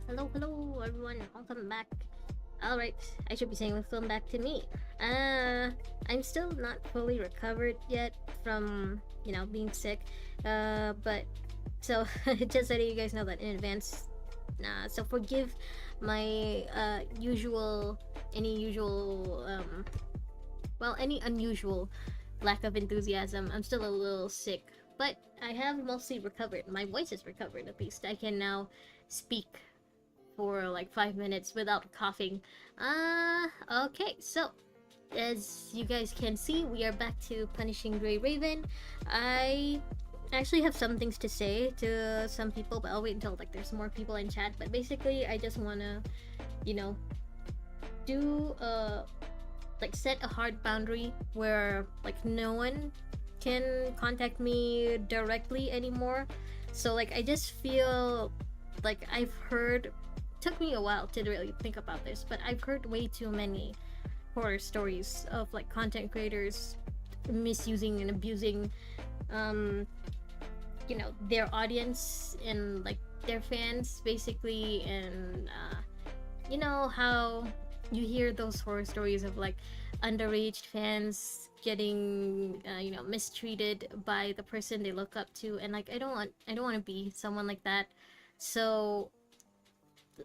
Hello, everyone. Welcome back. Alright, I should be saying welcome back to me. I'm still not fully recovered yet from, being sick. But, so, just letting you guys know that in advance. So forgive my, any unusual lack of enthusiasm. I'm still a little sick. But I have mostly recovered. My voice is recovered at least. I can now speak for like 5 minutes without coughing. Okay, so as you guys can see, we are back to Punishing Grey Raven. I actually have some things to say to some people, but I'll wait until like there's more people in chat. But basically, I just wanna, you know, do like set a hard boundary where like no one can contact me directly anymore. So like I just feel like I've heard, took me a while to really think about this, but I've heard way too many horror stories of like content creators misusing and abusing um their audience and like their fans basically. And you know how you hear those horror stories of like underage fans getting mistreated by the person they look up to, and like I don't want to be someone like that. So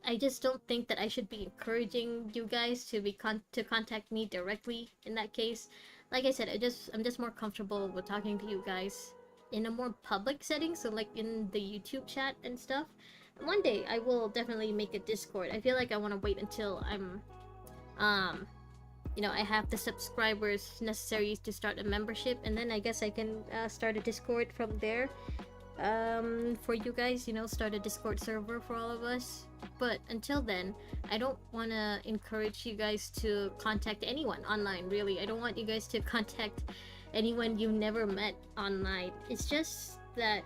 I just don't think that I should be encouraging you guys to to contact me directly in that case. Like I said, I'm just more comfortable with talking to you guys in a more public setting, so like in the YouTube chat and stuff. One day I will definitely make a Discord. I feel like I want to wait until I'm um I have the subscribers necessary to start a membership, and then I guess I can start a Discord from there for you guys, start a Discord server for all of us. But until then, I don't want to encourage you guys to contact anyone online, really. I don't want you guys to contact anyone you've never met online. It's just that,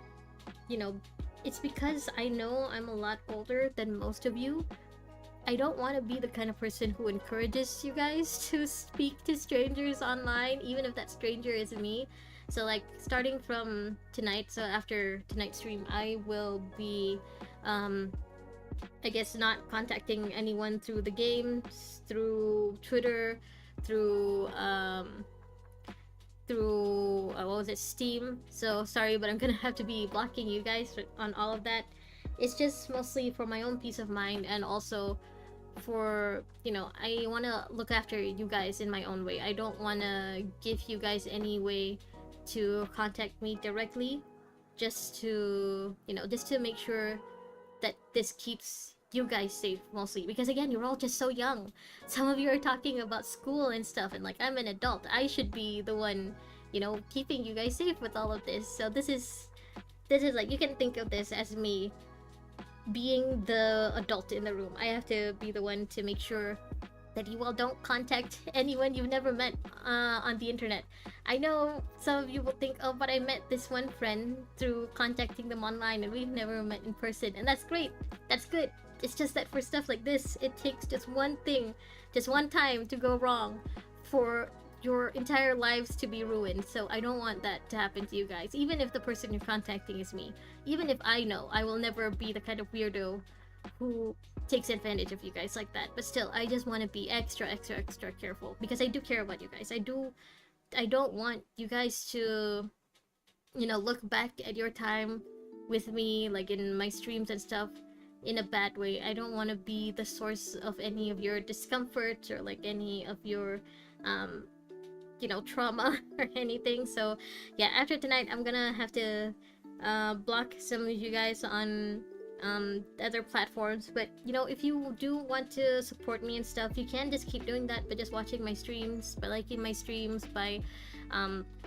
you know, it's because I know I'm a lot older than most of you. I don't want to be the kind of person who encourages you guys to speak to strangers online, even if that stranger is me. So like starting from tonight, so after tonight's stream, I will be I guess not contacting anyone through the games, through Twitter, through what was it, Steam. So sorry, but I'm gonna have to be blocking you guys on all of that. It's just mostly for my own peace of mind, and also for, I want to look after you guys in my own way. I don't want to give you guys any way to contact me directly, just to make sure that this keeps you guys safe, mostly because again, you're all just so young. Some of you are talking about school and stuff, and like I'm an adult, I should be the one keeping you guys safe with all of this. So this is like, you can think of this as me being the adult in the room. I have to be the one to make sure that you all don't contact anyone you've never met on the internet. I know some of you will think, oh, but I met this one friend through contacting them online and we've never met in person. And that's great. That's good. It's just that for stuff like this, it takes just one thing, just one time to go wrong for your entire lives to be ruined. So I don't want that to happen to you guys, even if the person you're contacting is me. Even if I know I will never be the kind of weirdo who takes advantage of you guys like that. But still, I just want to be extra careful because I do care about you guys. I don't want you guys to look back at your time with me, like in my streams and stuff, in a bad way. I don't want to be the source of any of your discomfort or like any of your trauma or anything. So yeah, after tonight I'm gonna have to block some of you guys on other platforms. But if you do want to support me and stuff, you can just keep doing that by just watching my streams, by liking my streams, by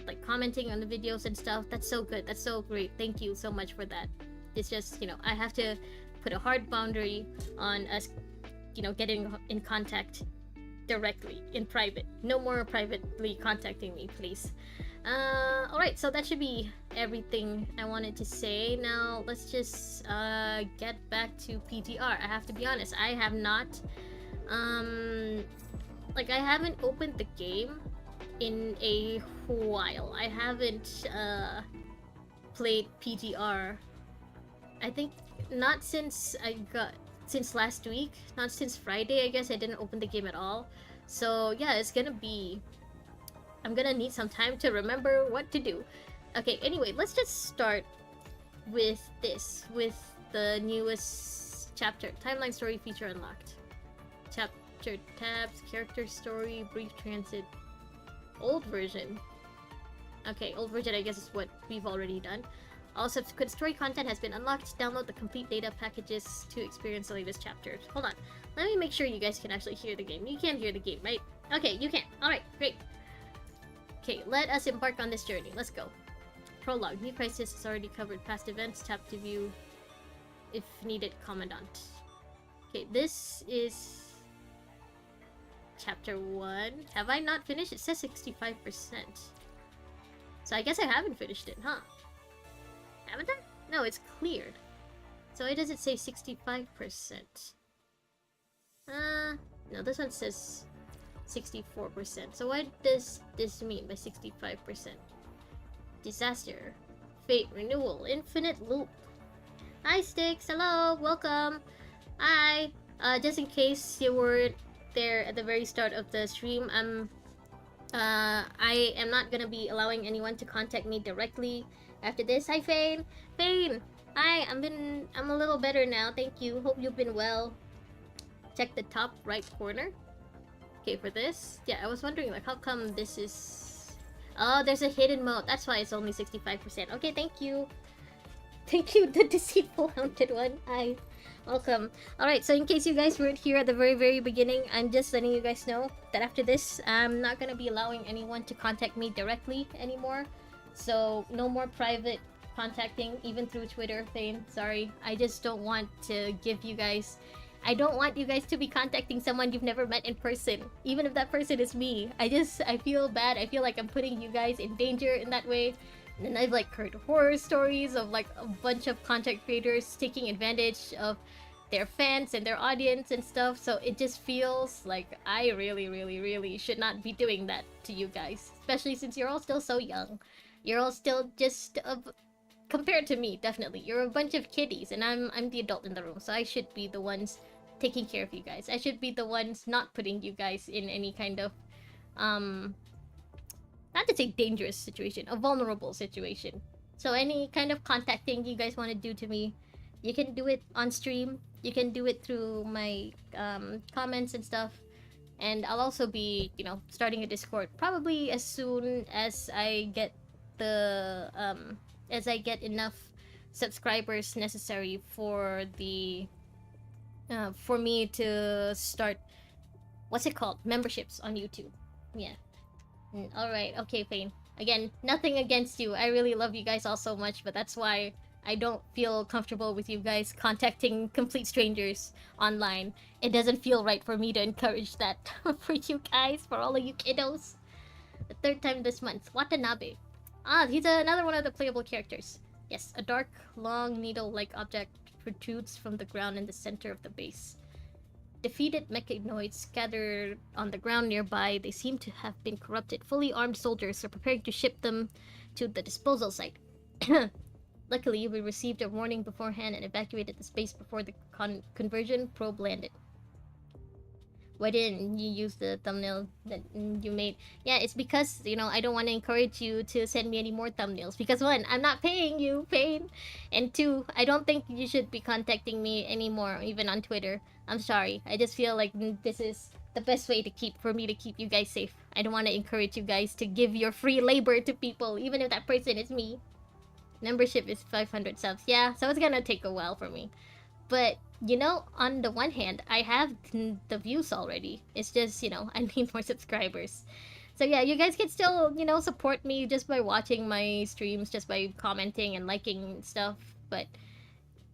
like commenting on the videos and stuff. That's so good, that's so great. Thank you so much for that. It's just I have to put a hard boundary on us getting in contact directly in private. No more privately contacting me, please. Alright, so that should be everything I wanted to say. Now let's just get back to PTR. I have to be honest, I have not I haven't opened the game in a while. I haven't played PTR, I think, not since I got since last week, not since Friday. I guess I didn't open the game at all. So yeah, it's gonna be. I'm gonna need some time to remember what to do. Okay, anyway, let's just start with this, with the newest chapter. Timeline story feature unlocked. Chapter tabs, character story, brief transit. Old version. Okay, old version I guess is what we've already done. All subsequent story content has been unlocked. Download the complete data packages to experience the latest chapters. Hold on. Let me make sure you guys can actually hear the game. You can hear the game, right? Okay, you can. Alright, great. Okay, let us embark on this journey. Let's go. Prologue. New crisis has already covered past events. Tap to view if needed. Commandant. Okay, this is chapter 1. Have I not finished? It says 65%. So I guess I haven't finished it, huh? Haven't I? No, it's cleared. So why does it say 65%? No, this one says 64%. So what does this mean by 65%? Disaster. Fate. Renewal. Infinite loop. Hi, Sticks. Hello. Welcome. Hi. Just in case you weren't there at the very start of the stream, I am not gonna be allowing anyone to contact me directly after this. Hi, Fane. Fane. Hi. I'm a little better now. Thank you. Hope you've been well. Check the top right corner. Okay, for this. Yeah, I was wondering, like, how come this is... Oh, there's a hidden mode. That's why it's only 65%. Okay, thank you. Thank you, the deceitful haunted one. Hi. Welcome. Alright, so in case you guys weren't here at the very, very beginning, I'm just letting you guys know that after this, I'm not gonna be allowing anyone to contact me directly anymore. So, no more private contacting, even through Twitter, Fane. Sorry. I just don't want to give you guys... I don't want you guys to be contacting someone you've never met in person, even if that person is me. I feel bad. I feel like I'm putting you guys in danger in that way. And I've like heard horror stories of like a bunch of content creators taking advantage of their fans and their audience and stuff. So it just feels like I really, really, really should not be doing that to you guys, especially since you're all still so young. You're all still just compared to me, definitely. You're a bunch of kiddies, and I'm the adult in the room, so I should be the ones taking care of you guys. I should be the ones not putting you guys in any kind of not to say dangerous situation, a vulnerable situation. So any kind of contacting you guys want to do to me, you can do it on stream. You can do it through my comments and stuff. And I'll also be, you know, starting a Discord probably as soon as I get the enough subscribers necessary for the for me to start, what's it called, memberships on YouTube. Yeah. Alright, okay, Fane. Again, nothing against you. I really love you guys all so much, but that's why I don't feel comfortable with you guys contacting complete strangers online. It doesn't feel right for me to encourage that for you guys, for all of you kiddos. The third time this month. Watanabe. Ah, he's another one of the playable characters. Yes, a dark, long, needle-like object protrudes from the ground in the center of the base. Defeated mechanoids scattered on the ground nearby. They seem to have been corrupted. Fully armed soldiers are preparing to ship them to the disposal site. Luckily, we received a warning beforehand and evacuated the space before the conversion probe landed. Why didn't you use the thumbnail that you made? Yeah, it's because, you know, I don't want to encourage you to send me any more thumbnails. Because one, I'm not paying you, Payne. And two, I don't think you should be contacting me anymore, even on Twitter. I'm sorry. I just feel like this is the best way for me to keep you guys safe. I don't want to encourage you guys to give your free labor to people, even if that person is me. Membership is 500 subs. Yeah, so it's gonna take a while for me. But, you know, on the one hand, I have the views already. It's just, you know, I need more subscribers. So yeah, you guys can still, you know, support me just by watching my streams, just by commenting and liking stuff. But,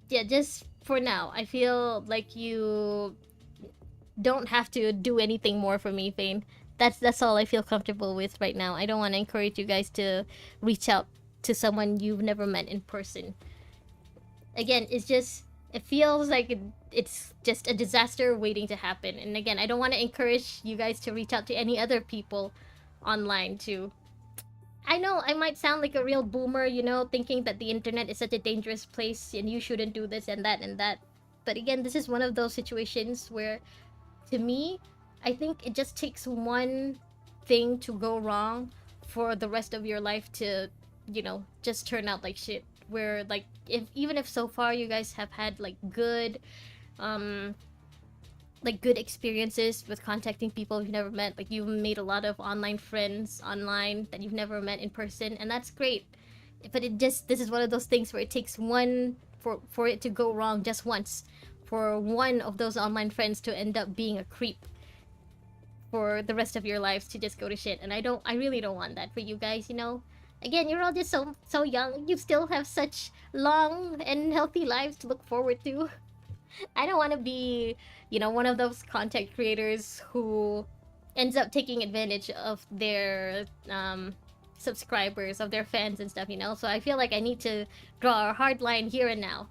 yeah, just for now, I feel like you don't have to do anything more for me, Fane. That's all I feel comfortable with right now. I don't want to encourage you guys to reach out to someone you've never met in person. Again, it feels like it's just a disaster waiting to happen. And again, I don't want to encourage you guys to reach out to any other people online too. I know I might sound like a real boomer, you know, thinking that the internet is such a dangerous place and you shouldn't do this and that and that. But again, this is one of those situations where, to me, I think it just takes one thing to go wrong for the rest of your life to, just turn out like shit. Where like if even if so far you guys have had um good experiences with contacting people you've never met, like you've made a lot of online friends online that you've never met in person, and that's great. But this is one of those things where it takes one for it to go wrong just once, for one of those online friends to end up being a creep for the rest of your lives, to just go to shit. And I really don't want that for you guys. Again, you're all just so young. You still have such long and healthy lives to look forward to. I don't want to be, one of those content creators who ends up taking advantage of their subscribers, of their fans and stuff. So I feel like I need to draw a hard line here and now.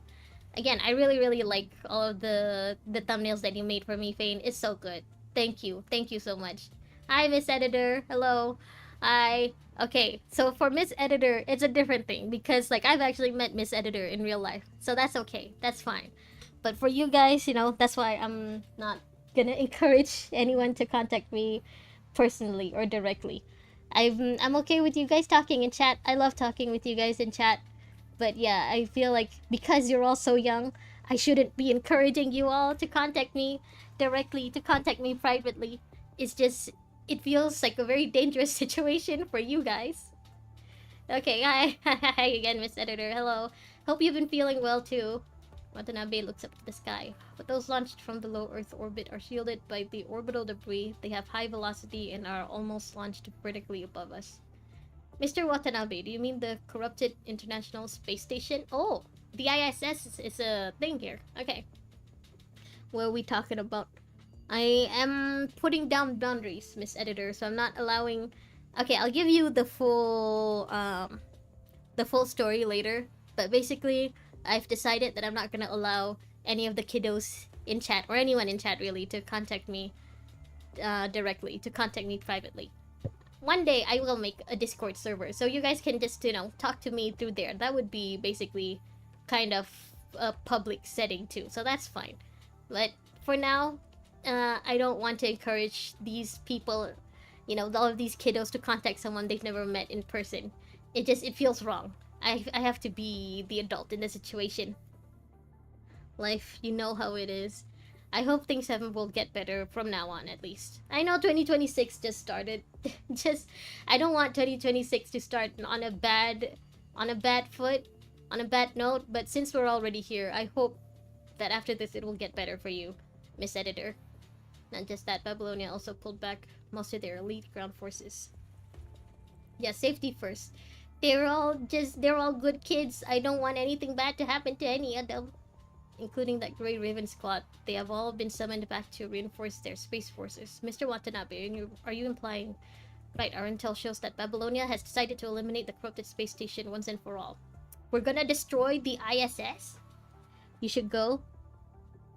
Again, I really, really like all of the thumbnails that you made for me, Fane. It's so good. Thank you. Thank you so much. Hi, Miss Editor. Hello. Hi. Okay, so for Miss Editor, it's a different thing because, like, I've actually met Miss Editor in real life. So that's okay. That's fine. But for you guys, that's why I'm not gonna encourage anyone to contact me personally or directly. I'm okay with you guys talking in chat. I love talking with you guys in chat. But yeah, I feel like because you're all so young, I shouldn't be encouraging you all to contact me directly, to contact me privately. It's just, it feels like a very dangerous situation for you guys. Okay, hi. Hi again, Miss Editor. Hello. Hope you've been feeling well too. Watanabe looks up to the sky. But those launched from the low Earth orbit are shielded by the orbital debris. They have high velocity and are almost launched vertically above us. Mr. Watanabe, do you mean the corrupted International Space Station? Oh, the ISS is a thing here. Okay. What are we talking about? I am putting down boundaries, Miss Editor, so I'm not allowing... Okay, I'll give you the full story later. But basically, I've decided that I'm not gonna allow any of the kiddos in chat, or anyone in chat really, to contact me directly, to contact me privately. One day I will make a Discord server, so you guys can just, talk to me through there. That would be basically kind of a public setting too, so that's fine. But for now, I don't want to encourage these people, all of these kiddos, to contact someone they've never met in person. It feels wrong. I have to be the adult in the situation. Life, you know how it is. I hope things will get better from now on, at least. I know 2026 just started. I don't want 2026 to start on a bad foot, on a bad note. But since we're already here, I hope that after this it will get better for you, Miss Editor. Not just that, Babylonia also pulled back most of their elite ground forces. Yeah, safety first. They're all good kids. I don't want anything bad to happen to any of them, including that Grey Raven squad. They have all been summoned back to reinforce their space forces. Mr. Watanabe, are you implying... Right, our intel shows that Babylonia has decided to eliminate the corrupted space station once and for all. We're gonna destroy the ISS? You should go.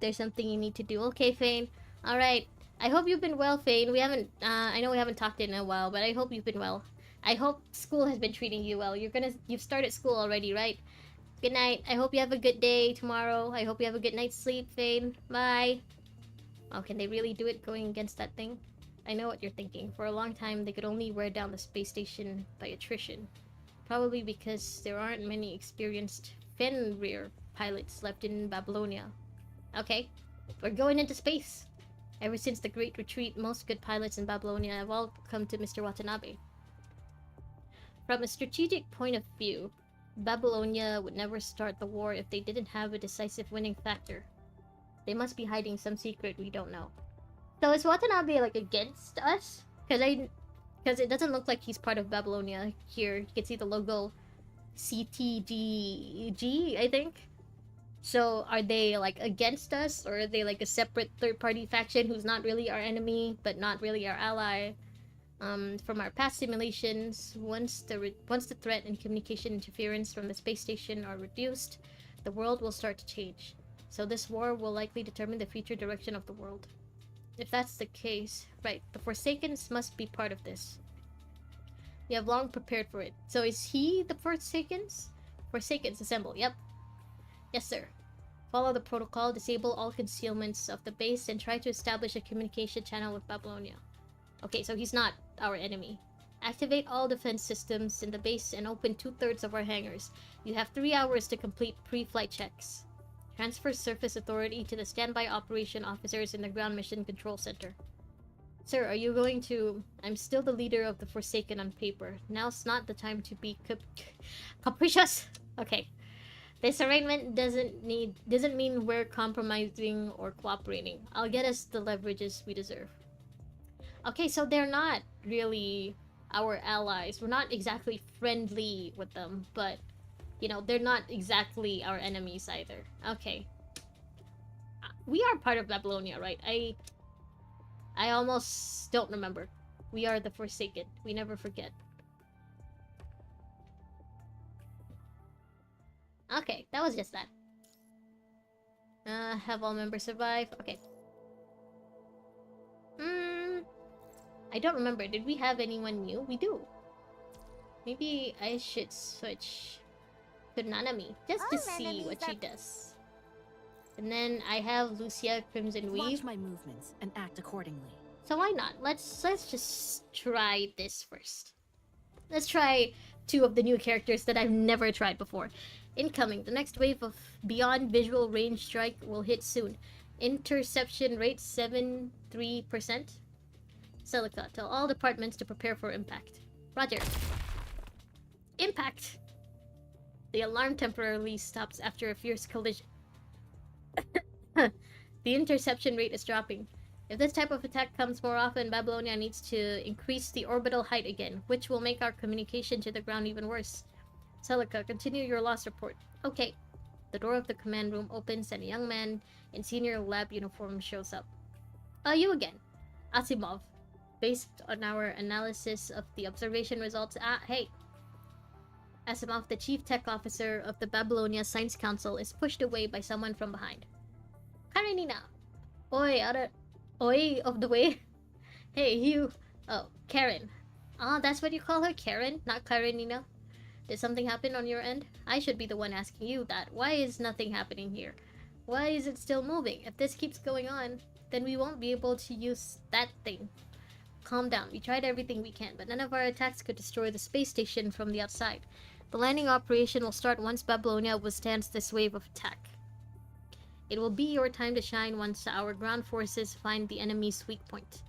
There's something you need to do. Okay, Fane. Alright. I hope you've been well, Fane. I know we haven't talked in a while, but I hope you've been well. I hope school has been treating you well. You've started school already, right? Good night. I hope you have a good day tomorrow. I hope you have a good night's sleep, Fane. Bye. Oh, can they really do it going against that thing? I know what you're thinking. For a long time, they could only wear down the space station by attrition. Probably because there aren't many experienced Fenrir pilots left in Babylonia. Okay, we're going into space. Ever since the Great Retreat, most good pilots in Babylonia have all come to Mr. Watanabe. From a strategic point of view, Babylonia would never start the war if they didn't have a decisive winning factor. They must be hiding some secret we don't know. So is Watanabe like against us? Because it doesn't look like he's part of Babylonia here. You can see the logo CTGG, I think. So are they like against us, or are they like a separate third-party faction who's not really our enemy but not really our ally? From our past simulations, once the threat and communication interference from the space station are reduced, the world will start to change. So this war will likely determine the future direction of the world. If that's the case, right, the Forsakens must be part of this. We have long prepared for it. So is he the Forsakens? Forsakens assemble, yep. Yes, sir. Follow the protocol, disable all concealments of the base, and try to establish a communication channel with Babylonia. Okay, so he's not our enemy. Activate all defense systems in the base and open 2/3 of our hangars. You have 3 hours to complete pre-flight checks. Transfer surface authority to the standby operation officers in the ground mission control center. Sir, are you going to... I'm still the leader of the Forsaken on paper. Now's not the time to be capricious. Okay. This arrangement doesn't mean we're compromising or cooperating. I'll get us the leverages we deserve. Okay, so they're not really our allies. We're not exactly friendly with them, but you know, they're not exactly our enemies either. Okay. We are part of Babylonia, right? I almost don't remember. We are the Forsaken. We never forget. Okay, that was just that. Have all members survive? Okay. I don't remember. Did we have anyone new? We do. Maybe I should switch to Nanami just to see what she does. And then I have Lucia Crimson Weave. Watch my movements and act accordingly. So why not? Let's just try this first. Let's try 2 of the new characters that I've never tried before. Incoming. The next wave of Beyond Visual Range Strike will hit soon. Interception rate 73%. Celica, tell all departments to prepare for impact. Roger. Impact! The alarm temporarily stops after a fierce collision. The interception rate is dropping. If this type of attack comes more often, Babylonia needs to increase the orbital height again, which will make our communication to the ground even worse. Celica, continue your loss report. Okay. The door of the command room opens and a young man in senior lab uniform shows up. You again. Asimov. Based on our analysis of the observation results... hey. Asimov, the chief tech officer of the Babylonia Science Council, is pushed away by someone from behind. Karenina! Oi, oi, of the way. Hey, you... Oh, Karen. That's what you call her? Karen? Not Karenina? Did something happen on your end? I should be the one asking you that. Why is nothing happening here? Why is it still moving? If this keeps going on, then we won't be able to use that thing. Calm down. We tried everything we can, but none of our attacks could destroy the space station from the outside. The landing operation will start once Babylonia withstands this wave of attack. It will be your time to shine once our ground forces find the enemy's weak point.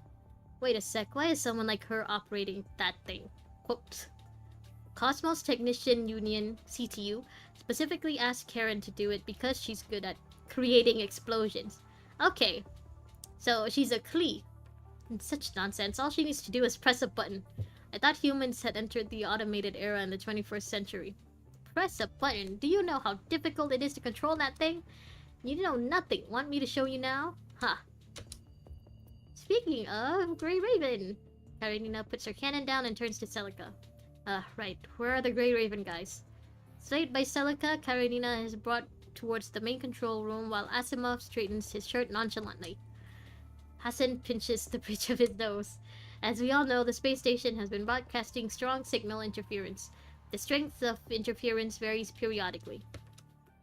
Wait a sec, why is someone like her operating that thing? Quote, Cosmos Technician Union, CTU, specifically asked Karen to do it because she's good at creating explosions. Okay, so she's a Klee. Such nonsense. All she needs to do is press a button. I thought humans had entered the automated era in the 21st century. Press a button? Do you know how difficult it is to control that thing? You know nothing. Want me to show you now? Ha. Speaking of Grey Raven. Karenina puts her cannon down and turns to Celica. Right. Where are the Grey Raven guys? Swayed by Celica, Karenina is brought towards the main control room while Asimov straightens his shirt nonchalantly. Hassan pinches the bridge of his nose. As we all know, the space station has been broadcasting strong signal interference. The strength of interference varies periodically.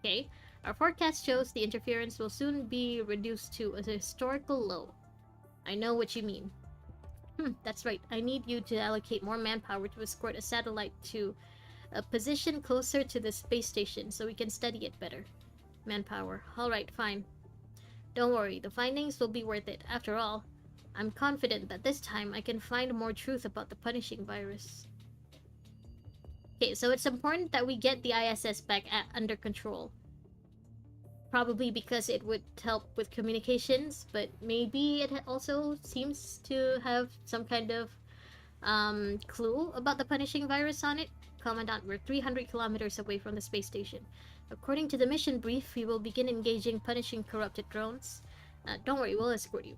Okay, our forecast shows the interference will soon be reduced to a historical low. I know what you mean. That's right. I need you to allocate more manpower to escort a satellite to a position closer to the space station so we can study it better. Manpower. Alright, fine. Don't worry, the findings will be worth it. After all, I'm confident that this time I can find more truth about the punishing virus. Okay, so it's important that we get the ISS back under control. Probably because it would help with communications, but maybe it also seems to have some kind of clue about the punishing virus on it. Commandant, we're 300 kilometers away from the space station. According to the mission brief, we will begin engaging punishing corrupted drones. Don't worry, we'll escort you.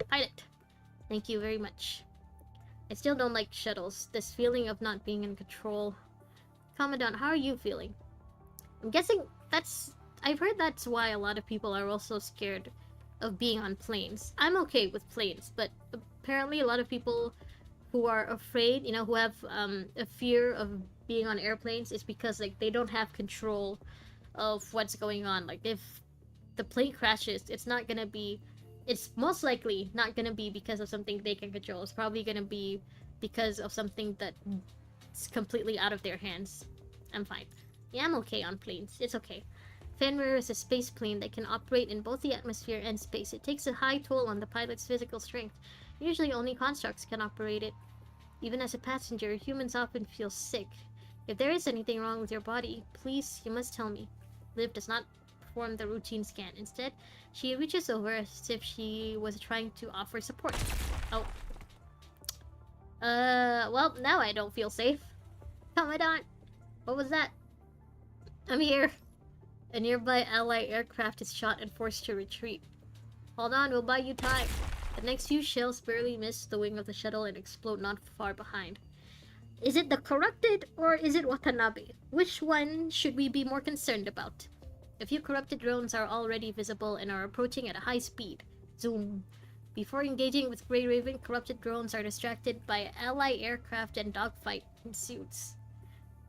Pilot! Thank you very much. I still don't like shuttles. This feeling of not being in control. Commandant, how are you feeling? I'm guessing that's... I've heard that's why a lot of people are also scared of being on planes. I'm okay with planes, but apparently a lot of people who are afraid, you know, who have a fear of being on airplanes is because, like, they don't have control of what's going on. Like, if the plane crashes, it's not gonna be. It's most likely not gonna be because of something they can control. It's probably gonna be because of something that's completely out of their hands. I'm fine. Yeah, I'm okay on planes. It's okay. Fenrir is a space plane that can operate in both the atmosphere and space. It takes a high toll on the pilot's physical strength. Usually only constructs can operate it. Even as a passenger, humans often feel sick. If there is anything wrong with your body, please, you must tell me. Liv does not perform the routine scan. Instead, she reaches over as if she was trying to offer support. Oh. Well, now I don't feel safe. Commandant, what was that? I'm here. A nearby ally aircraft is shot and forced to retreat. Hold on, we'll buy you time. The next few shells barely miss the wing of the shuttle and explode not far behind. Is it the corrupted or is it Watanabe? Which one should we be more concerned about? A few corrupted drones are already visible and are approaching at a high speed. Zoom. Before engaging with Grey Raven, corrupted drones are distracted by ally aircraft and dogfight ensues.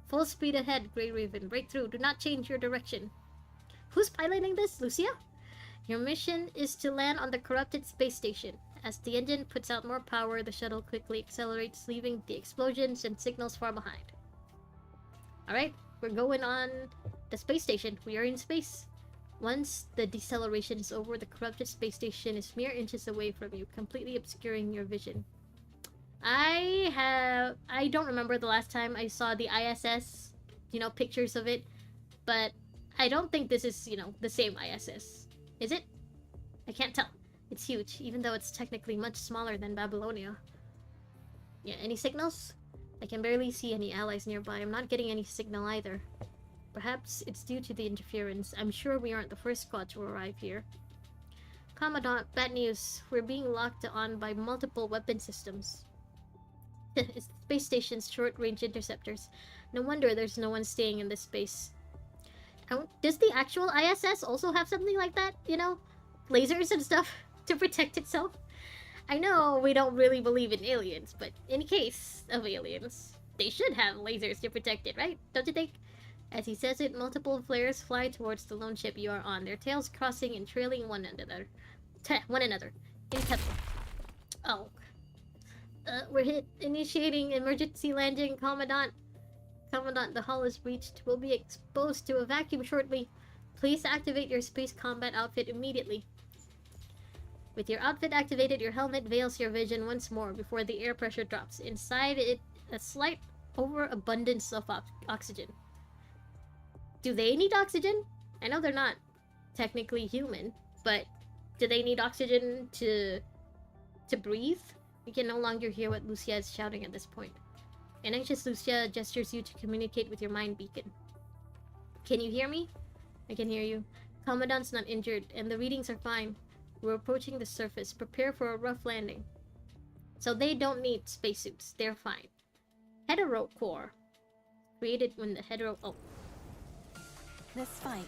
Full speed ahead, Grey Raven. Break through. Do not change your direction. Who's piloting this, Lucia? Your mission is to land on the corrupted space station. As the engine puts out more power, the shuttle quickly accelerates, leaving the explosions and signals far behind. Alright, we're going on the space station. We are in space. Once the deceleration is over, the corrupted space station is mere inches away from you, completely obscuring your vision. I don't remember the last time I saw the ISS, pictures of it, but I don't think this is, the same ISS. Is it? I can't tell. It's huge, even though it's technically much smaller than Babylonia. Yeah, any signals? I can barely see any allies nearby. I'm not getting any signal either. Perhaps it's due to the interference. I'm sure we aren't the first squad to arrive here. Commandant, bad news. We're being locked on by multiple weapon systems. It's the space station's short-range interceptors. No wonder there's no one staying in this space. Does the actual ISS also have something like that? Lasers and stuff to protect itself? I know we don't really believe in aliens, but in case of aliens, they should have lasers to protect it, right? Don't you think? As he says it, multiple flares fly towards the lone ship you are on, their tails crossing and trailing one another. In tempo. Oh. We're hit. Initiating emergency landing, Commandant. Commandant, the hull is breached. We'll be exposed to a vacuum shortly. Please activate your space combat outfit immediately. With your outfit activated, your helmet veils your vision once more before the air pressure drops. Inside it, a slight overabundance of oxygen. Do they need oxygen? I know they're not technically human, but do they need oxygen to breathe? You can no longer hear what Lucia is shouting at this point. An anxious Lucia gestures you to communicate with your mind beacon. Can you hear me? I can hear you. Commandant's not injured, and the readings are fine. We're approaching the surface. Prepare for a rough landing. So they don't need spacesuits. They're fine. Hetero core. Created when the hetero... Oh. This fight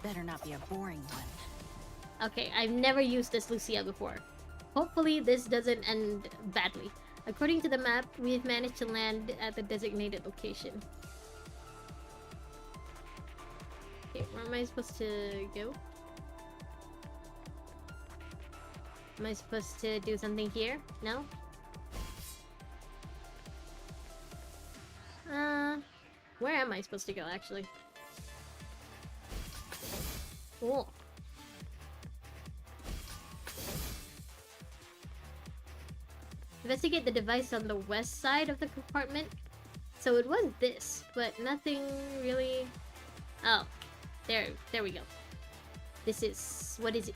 better not be a boring one. Okay, I've never used this Lucia before. Hopefully this doesn't end badly. According to the map, we've managed to land at the designated location. Okay, where am I supposed to go? Am I supposed to do something here? No? Where am I supposed to go, actually? Oh. Investigate the device on the west side of the compartment. So it was this, but nothing really... Oh, there we go. This is... What is it?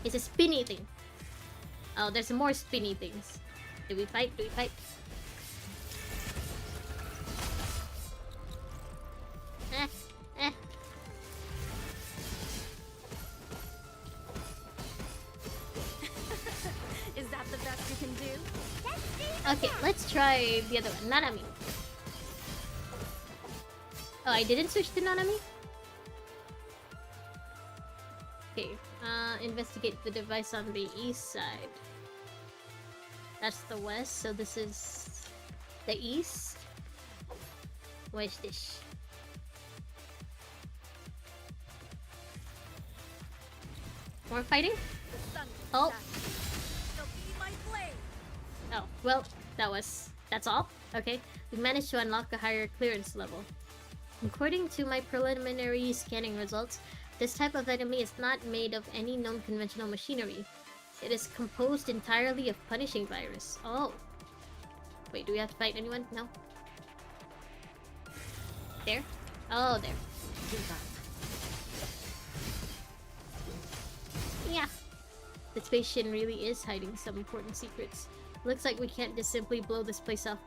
It's a spinny thing. Oh, there's more spinny things. Do we fight? Do we fight? Eh. Is that the best you can do? Okay, let's try the other one. Nanami. Oh, I didn't switch to Nanami? Okay, investigate the device on the east side. That's the west, so this is the east. Where's this? More fighting? The sun Oh. shall be my blade. Oh, well, that's all? Okay. We managed to unlock a higher clearance level. According to my preliminary scanning results, this type of enemy is not made of any known conventional machinery. It is composed entirely of punishing virus. Oh. Wait, do we have to fight anyone? No? There? Oh, there. Yeah. The space station really is hiding some important secrets. Looks like we can't just simply blow this place up.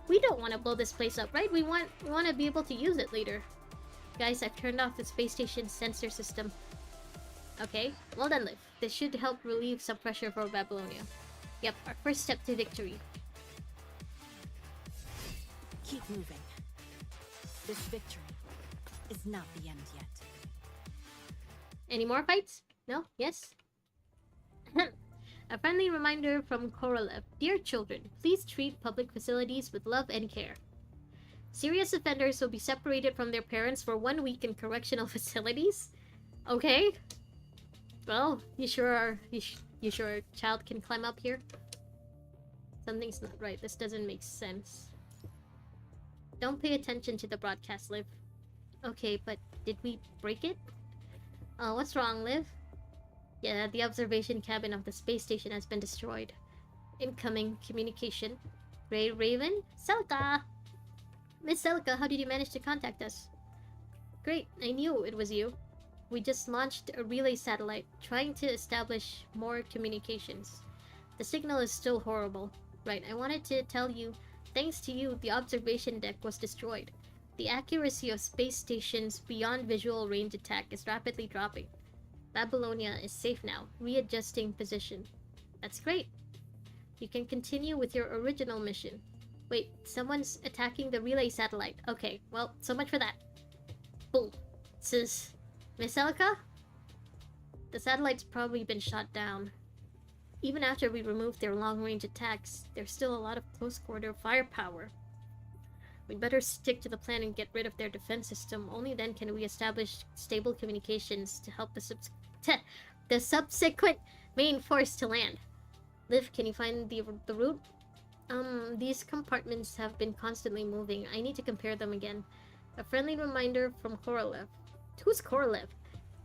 We don't want to blow this place up, right? We want to be able to use it later. Guys, I've turned off the space station's sensor system. Okay, well done, Liv. This should help relieve some pressure for Babylonia. Yep, our first step to victory. Keep moving. This victory is not the end yet. Any more fights? No? Yes? A friendly reminder from Korolev. Dear children, please treat public facilities with love and care. Serious offenders will be separated from their parents for 1 week in correctional facilities? Okay. Well, you sure a child can climb up here? Something's not right. This doesn't make sense. Don't pay attention to the broadcast, Liv. Okay, but did we break it? What's wrong, Liv? Yeah, the observation cabin of the space station has been destroyed. Incoming communication. Raven? Selka! Miss Selka, how did you manage to contact us? Great, I knew it was you. We just launched a relay satellite, trying to establish more communications. The signal is still horrible. Right, I wanted to tell you, thanks to you, the observation deck was destroyed. The accuracy of space stations beyond visual range attack is rapidly dropping. Babylonia is safe now, readjusting position. That's great. You can continue with your original mission. Wait, someone's attacking the relay satellite. Okay, well, so much for that. Boom. Sis. Miss Elka? The satellite's probably been shot down. Even after we removed their long-range attacks, there's still a lot of close-quarter firepower. We'd better stick to the plan and get rid of their defense system. Only then can we establish stable communications to help the subsequent main force to land. Liv, can you find the route? These compartments have been constantly moving. I need to compare them again. A friendly reminder from Korolev. Who's Korolev?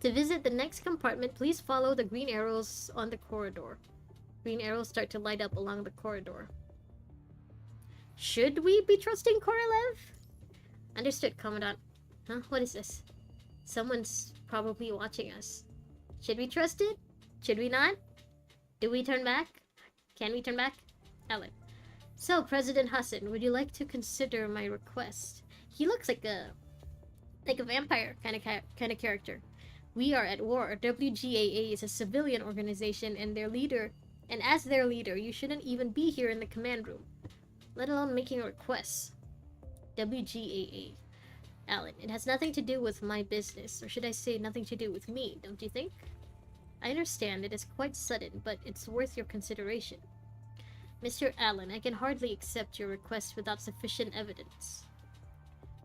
To visit the next compartment, please follow the green arrows on the corridor. Green arrows start to light up along the corridor. Should we be trusting Korolev? Understood, Commandant. Huh? What is this? Someone's probably watching us. Should we trust it? Should we not? Do we turn back? Can we turn back? Ellen. So, President Hassan, would you like to consider my request? He looks like a vampire kind of character. We are at war. WGAA is a civilian organization, and as their leader, you shouldn't even be here in the command room, let alone making requests. WGAA. Alan, it has nothing to do with my business, or should I say nothing to do with me, don't you think? I understand it is quite sudden, but it's worth your consideration. Mr. Allen, I can hardly accept your request without sufficient evidence.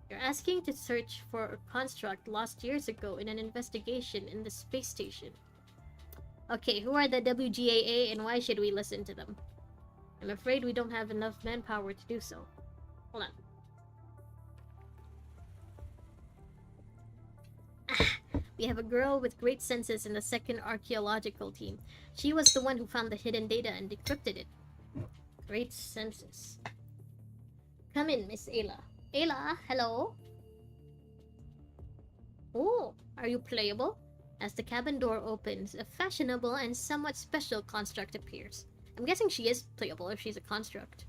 You're asking to search for a construct lost years ago in an investigation in the space station. Okay, who are the WGAA and why should we listen to them? I'm afraid we don't have enough manpower to do so. Hold on. We have a girl with great senses in the second archaeological team. She was the one who found the hidden data and decrypted it. Great senses. Come in, Miss Ayla. Ayla, hello? Oh, are you playable? As the cabin door opens, a fashionable and somewhat special construct appears. I'm guessing she is playable if she's a construct.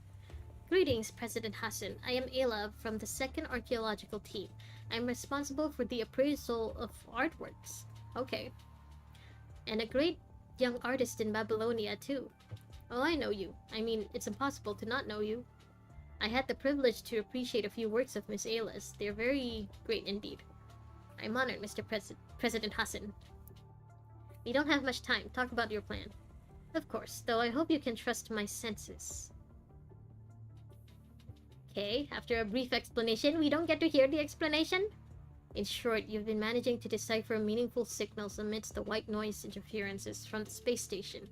Greetings, President Hassan. I am Ayla from the second archaeological team. I'm responsible for the appraisal of artworks. Okay. And a great young artist in Babylonia, too. Oh, I know you. I mean, it's impossible to not know you. I had the privilege to appreciate a few works of Miss Ayla's. They're very great indeed. I'm honored, Mr. President Hassan. We don't have much time. Talk about your plan. Of course, though I hope you can trust my senses. Okay, after a brief explanation, we don't get to hear the explanation? In short, you've been managing to decipher meaningful signals amidst the white noise interferences from the space station.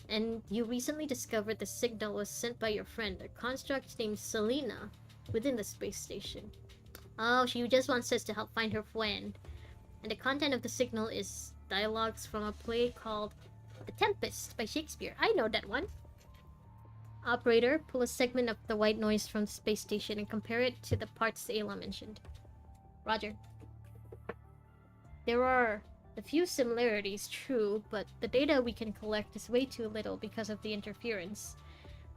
And you recently discovered the signal was sent by your friend, a construct named Selena, within the space station. Oh, she just wants us to help find her friend. And the content of the signal is dialogues from a play called The Tempest by Shakespeare. I know that one. Operator, pull a segment of the white noise from the space station and compare it to the parts Ayla mentioned. Roger. There are a few similarities, true, but the data we can collect is way too little because of the interference.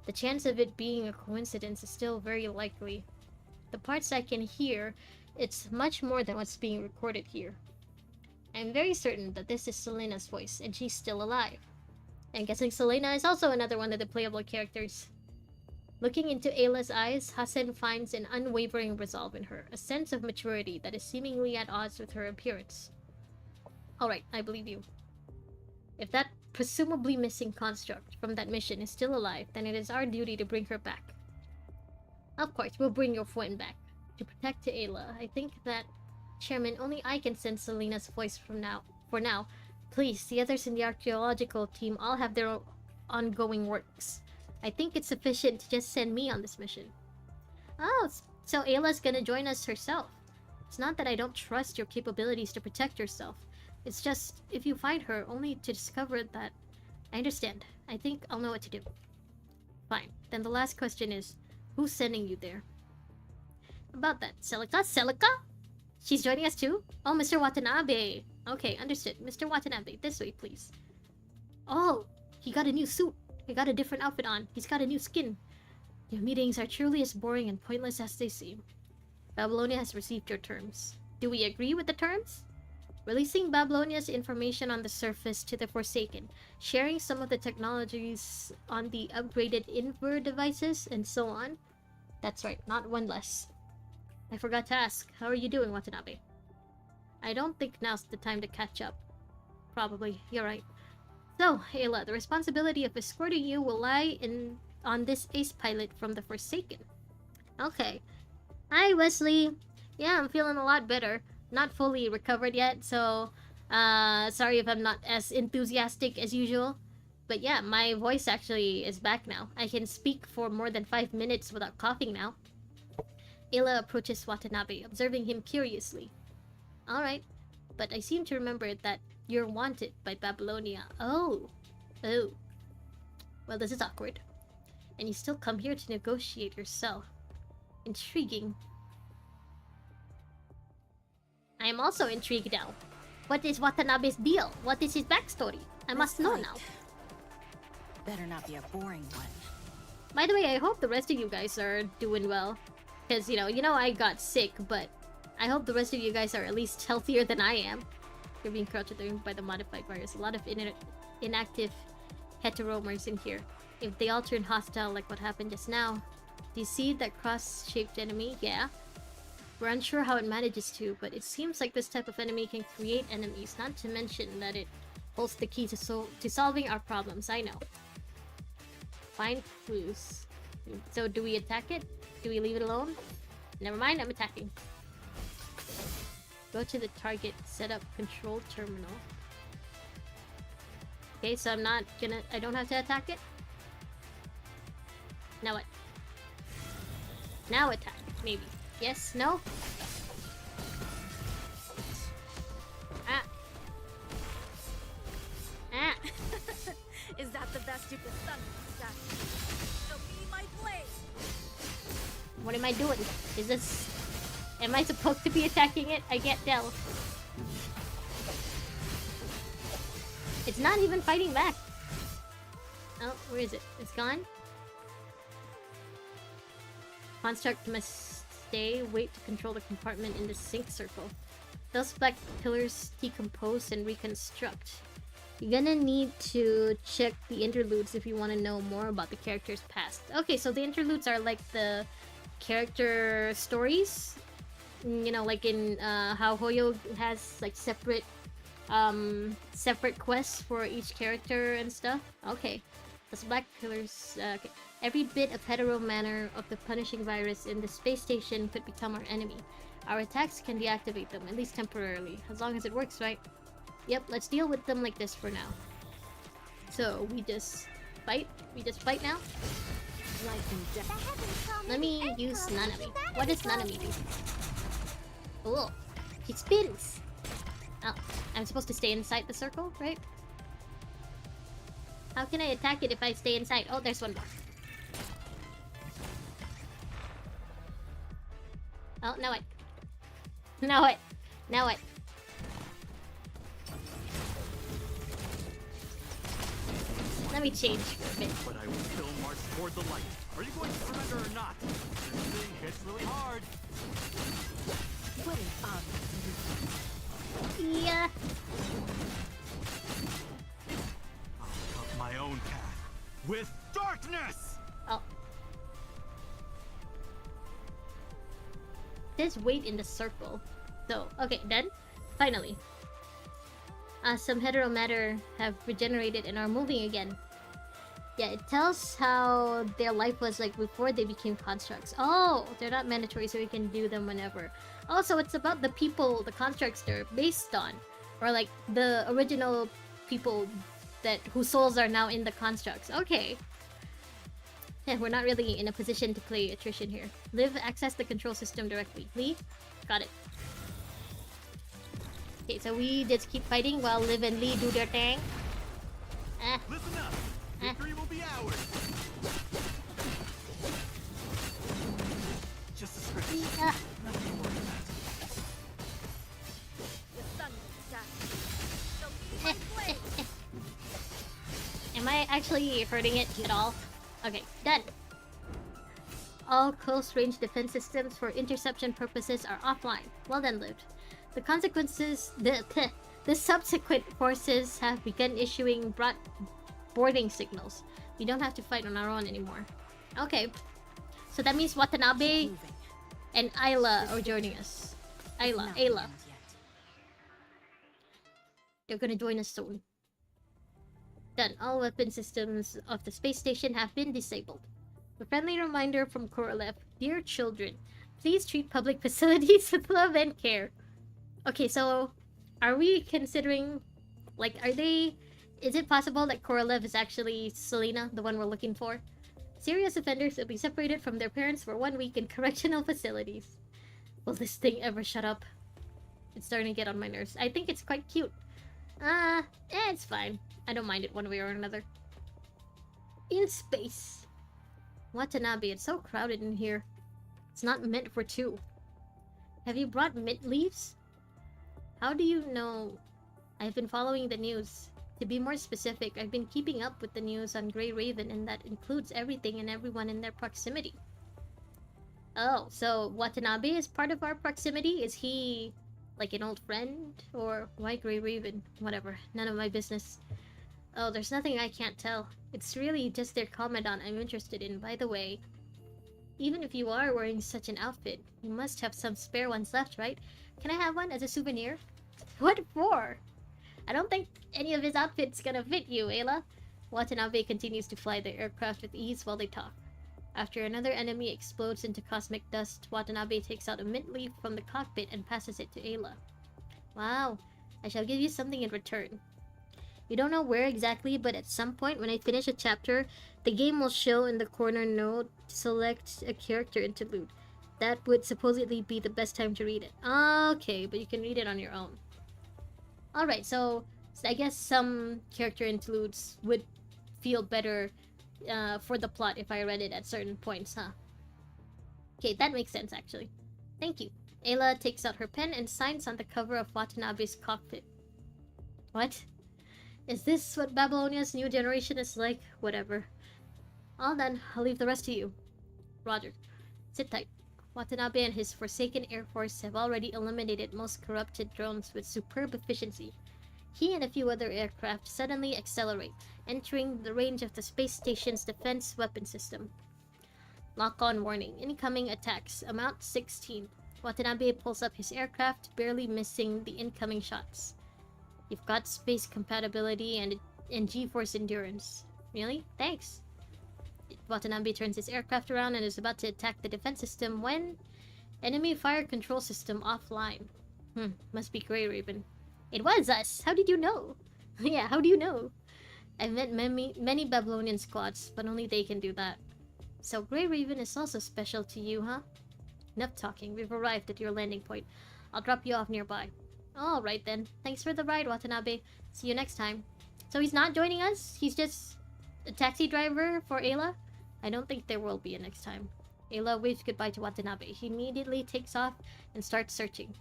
The chance of it being a coincidence is still very likely. The parts I can hear, it's much more than what's being recorded here. I'm very certain that this is Selena's voice, and she's still alive. I'm guessing Selena is also another one of the playable characters. Looking into Ayla's eyes, Hassan finds an unwavering resolve in her, a sense of maturity that is seemingly at odds with her appearance. Alright, I believe you. If that presumably missing construct from that mission is still alive, then it is our duty to bring her back. Of course, we'll bring your friend back. To protect Ayla, I think that, Chairman, only I can send Selena's voice for now. Please, the others in the archaeological team all have their ongoing works. I think it's sufficient to just send me on this mission. Oh, so Ayla's gonna join us herself. It's not that I don't trust your capabilities to protect yourself. It's just, if you find her, only to discover that... I understand. I think I'll know what to do. Fine. Then the last question is, who's sending you there? About that, Celica? Celica? She's joining us too? Oh, Mr. Watanabe. Okay, understood. Mr. Watanabe, this way, please. Oh, he got a new suit. He got a different outfit on. He's got a new skin. Your meetings are truly as boring and pointless as they seem. Babylonia has received your terms. Do we agree with the terms? Releasing Babylonia's information on the surface to the Forsaken, sharing some of the technologies on the upgraded Inver devices, and so on. That's right, not one less. I forgot to ask, how are you doing, Watanabe? I don't think now's the time to catch up. Probably, you're right. So, Ayla, the responsibility of escorting you will lie on this ace pilot from the Forsaken. Okay. Hi, Wesley. Yeah, I'm feeling a lot better. Not fully recovered yet, so sorry if I'm not as enthusiastic as usual. But yeah, my voice actually is back now. I can speak for more than 5 minutes without coughing now. Ayla approaches Watanabe, observing him curiously. Alright, but I seem to remember that you're wanted by Babylonia. Oh. Oh. Well, this is awkward. And you still come here to negotiate yourself. Intriguing. I am also intrigued now. What is Watanabe's deal? What is his backstory? I must know now. Better not be a boring one. By the way, I hope the rest of you guys are doing well. Because, you know I got sick, but I hope the rest of you guys are at least healthier than I am. You're being crouched by the modified virus. A lot of inactive heteromers in here. If they all turn hostile like what happened just now. Do you see that cross-shaped enemy? Yeah. We're unsure how it manages to, but it seems like this type of enemy can create enemies, not to mention that it holds the key to solving our problems. I know. Find clues. So do we attack it? Do we leave it alone? Never mind, I'm attacking. Go to the target, set up control terminal. Okay, so I don't have to attack it? Now what? Now attack, maybe. Yes? No? Ah. Ah. Is that the best you can summon? So be my blade. What am I doing? Is this... Am I supposed to be attacking it? I can't tell. It's not even fighting back. Oh, where is it? It's gone? Construct must stay. Wait to control the compartment in the sync circle. Those black pillars decompose and reconstruct. You're gonna need to check the interludes if you want to know more about the character's past. Okay, so the interludes are like the character stories. You know, like in how Hoyo has like separate quests for each character and stuff. Okay. Those black pillars, okay. Every bit of hetero manner of the punishing virus in the space station could become our enemy. Our attacks can deactivate them, at least temporarily, as long as it works, right? Yep, let's deal with them like this for now. So, we just fight? We just fight now? Life and death. Let me use Nanami. What does Nanami do? Oh, he spins! Oh, I'm supposed to stay inside the circle, right? How can I attack it if I stay inside? Oh, there's one more. Oh, now what? Now what? Now what? Let me change for a bit. But I will still march toward the light. Are you going to surrender or not? This thing hits really hard. What an honor. Yeah. I'll cut my own path with darkness! Oh. Just wait in the circle. So, okay, done? Finally. Some hetero matter have regenerated and are moving again. Yeah, it tells how their life was like before they became constructs. Oh, they're not mandatory, so we can do them whenever. Also, it's about the people the constructs they're based on. Or like the original people that whose souls are now in the constructs. Okay. Yeah, we're not really in a position to play attrition here. Liv, access the control system directly. Lee, got it. Okay, so we just keep fighting while Liv and Lee do their thing. Listen up! Victory will be ours! Just a script. Nothing more than that. The sun will shine. So be my blade. Am I actually hurting it at all? Okay, done. All close range defense systems for interception purposes are offline. Well done, Liv. The consequences, the subsequent forces have begun issuing boarding signals. We don't have to fight on our own anymore. Okay. So that means Watanabe Moving. and Ayla are joining us. Not Ayla. the end yet. They're gonna join us soon. Done. All weapon systems of the space station have been disabled. A friendly reminder from Korolev. Dear children, please treat public facilities with love and care. Okay, so are we considering, like, is it possible that Korolev is actually Selena, the one we're looking for? Serious offenders will be separated from their parents for 1 week in correctional facilities. Will this thing ever shut up? It's starting to get on my nerves. I think it's quite cute. It's fine. I don't mind it one way or another. In space. Watanabe, it's so crowded in here. It's not meant for two. Have you brought mint leaves? How do you know? I've been following the news. To be more specific, I've been keeping up with the news on Grey Raven, and that includes everything and everyone in their proximity. Oh, so Watanabe is part of our proximity? Is he like an old friend? Or why Grey Raven? Whatever, none of my business. Oh, there's nothing I can't tell. It's really just their commandant I'm interested in. By the way, even if you are wearing such an outfit, you must have some spare ones left, right? Can I have one as a souvenir? What for? I don't think any of his outfit's gonna fit you, Ayla. Watanabe continues to fly the aircraft with ease while they talk. After another enemy explodes into cosmic dust, Watanabe takes out a mint leaf from the cockpit and passes it to Ayla. Wow, I shall give you something in return. You don't know where exactly, but at some point when I finish a chapter, the game will show in the corner node to select a character interlude. That would supposedly be the best time to read it. Okay, but you can read it on your own. Alright, so I guess some character interludes would feel better for the plot if I read it at certain points, huh? Okay, that makes sense actually. Thank you. Ayla takes out her pen and signs on the cover of Watanabe's cockpit. What? Is this what Babylonia's new generation is like? Whatever. All done. I'll leave the rest to you. Roger. Sit tight. Watanabe and his Forsaken Air Force have already eliminated most corrupted drones with superb efficiency. He and a few other aircraft suddenly accelerate, entering the range of the space station's defense weapon system. Lock-on warning. Incoming attacks. Amount 16. Watanabe pulls up his aircraft, barely missing the incoming shots. You've got space compatibility and G-force endurance. Really? Thanks. Watanabe turns his aircraft around and is about to attack the defense system when Enemy fire control system offline. Must be Grey Raven. It was us! How did you know? Yeah, how do you know? I've met many Babylonian squads, but only they can do that. So Grey Raven is also special to you, huh? Enough talking, we've arrived at your landing point. I'll drop you off nearby. Alright then. Thanks for the ride, Watanabe. See you next time. So he's not joining us? He's just a taxi driver for Ayla? I don't think there will be a next time. Ayla waves goodbye to Watanabe. He immediately takes off and starts searching.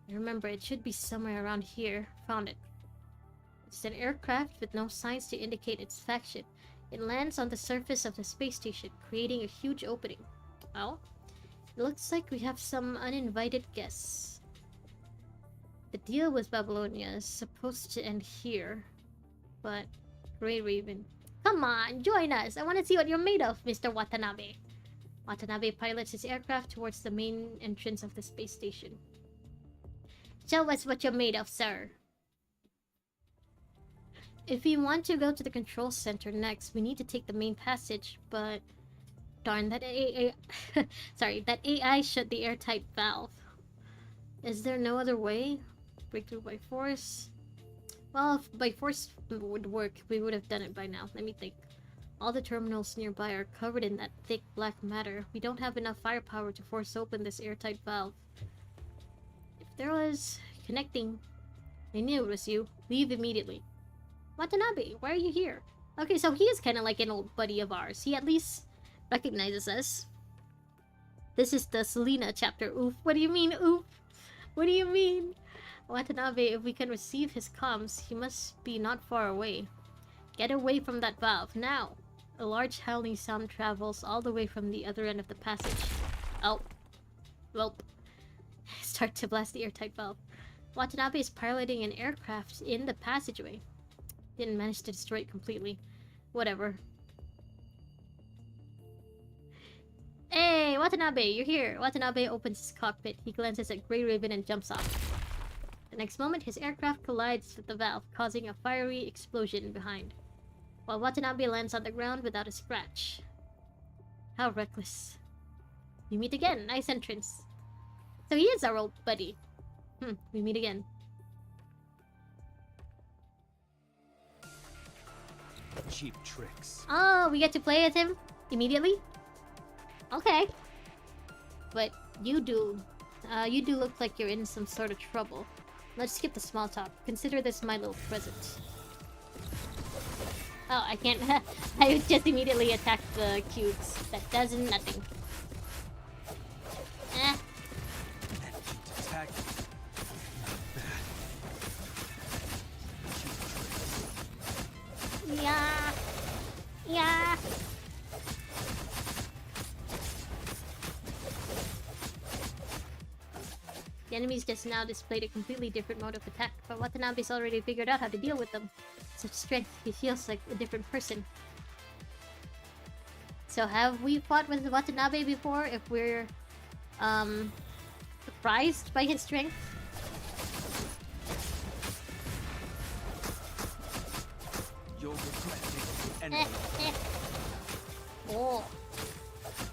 Remember, it should be somewhere around here. Found it. It's an aircraft with no signs to indicate its faction. It lands on the surface of the space station, creating a huge opening. Oh? It looks like we have some uninvited guests. The deal with Babylonia is supposed to end here. But... Grey Raven. Come on, join us! I want to see what you're made of, Mr. Watanabe. Watanabe pilots his aircraft towards the main entrance of the space station. Show us what you're made of, sir. If we want to go to the control center next, we need to take the main passage, but... Darn, that AI... Sorry, that AI shut the airtight valve. Is there no other way? Breakthrough by force? Well, if by force would work, we would have done it by now. Let me think. All the terminals nearby are covered in that thick black matter. We don't have enough firepower to force open this airtight valve. If there was... Connecting. I knew it was you. Leave immediately. Watanabe, why are you here? Okay, so he is kind of like an old buddy of ours. He at least recognizes us. This is the Selena chapter. Oof. What do you mean, oof? What do you mean? Watanabe, if we can receive his comms, he must be not far away. Get away from that valve, now! A large howling sound travels all the way from the other end of the passage. Oh. Welp. Start to blast the airtight valve. Watanabe is piloting an aircraft in the passageway. Didn't manage to destroy it completely. Whatever. Hey, Watanabe, you're here! Watanabe opens his cockpit. He glances at Grey Raven and jumps off. The next moment, his aircraft collides with the valve, causing a fiery explosion behind. While Watanabe lands on the ground without a scratch. How reckless. We meet again. Nice entrance. So he is our old buddy. We meet again. Cheap tricks. Oh, we get to play as him immediately? Okay. But you do look like you're in some sort of trouble. Let's skip the small talk. Consider this my little present. Oh, I can't... I just immediately attacked the cubes. That does nothing. Eh. Attack. Yeah. Yeah. The enemies just now displayed a completely different mode of attack, but Watanabe's already figured out how to deal with them. Such strength, he feels like a different person. So have we fought with Watanabe before if we're surprised by his strength? You'll regret it anyway. Oh.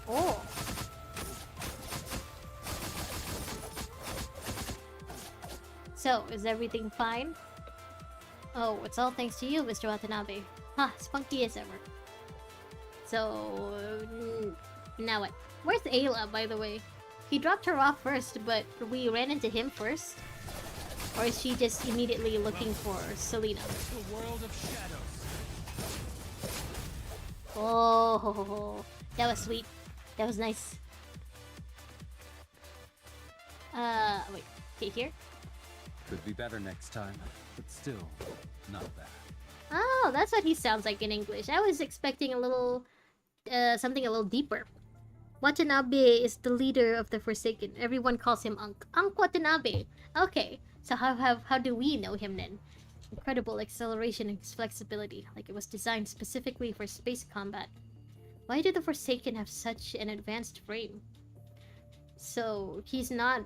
Oh. So, is everything fine? Oh, it's all thanks to you, Mr. Watanabe. Ha, spunky as ever. So, now what? Where's Ayla, by the way? He dropped her off first, but we ran into him first? Or is she just immediately looking for Selena? The world of shadows. Oh, that was sweet. That was nice. Wait. Okay, here? Could be better next time, but still, not bad. Oh, that's what he sounds like in English. I was expecting a little... something a little deeper. Watanabe is the leader of the Forsaken. Everyone calls him Unk. Unk Watanabe. Okay, so how do we know him then? Incredible acceleration and flexibility, like it was designed specifically for space combat. Why do the Forsaken have such an advanced frame? So, he's not...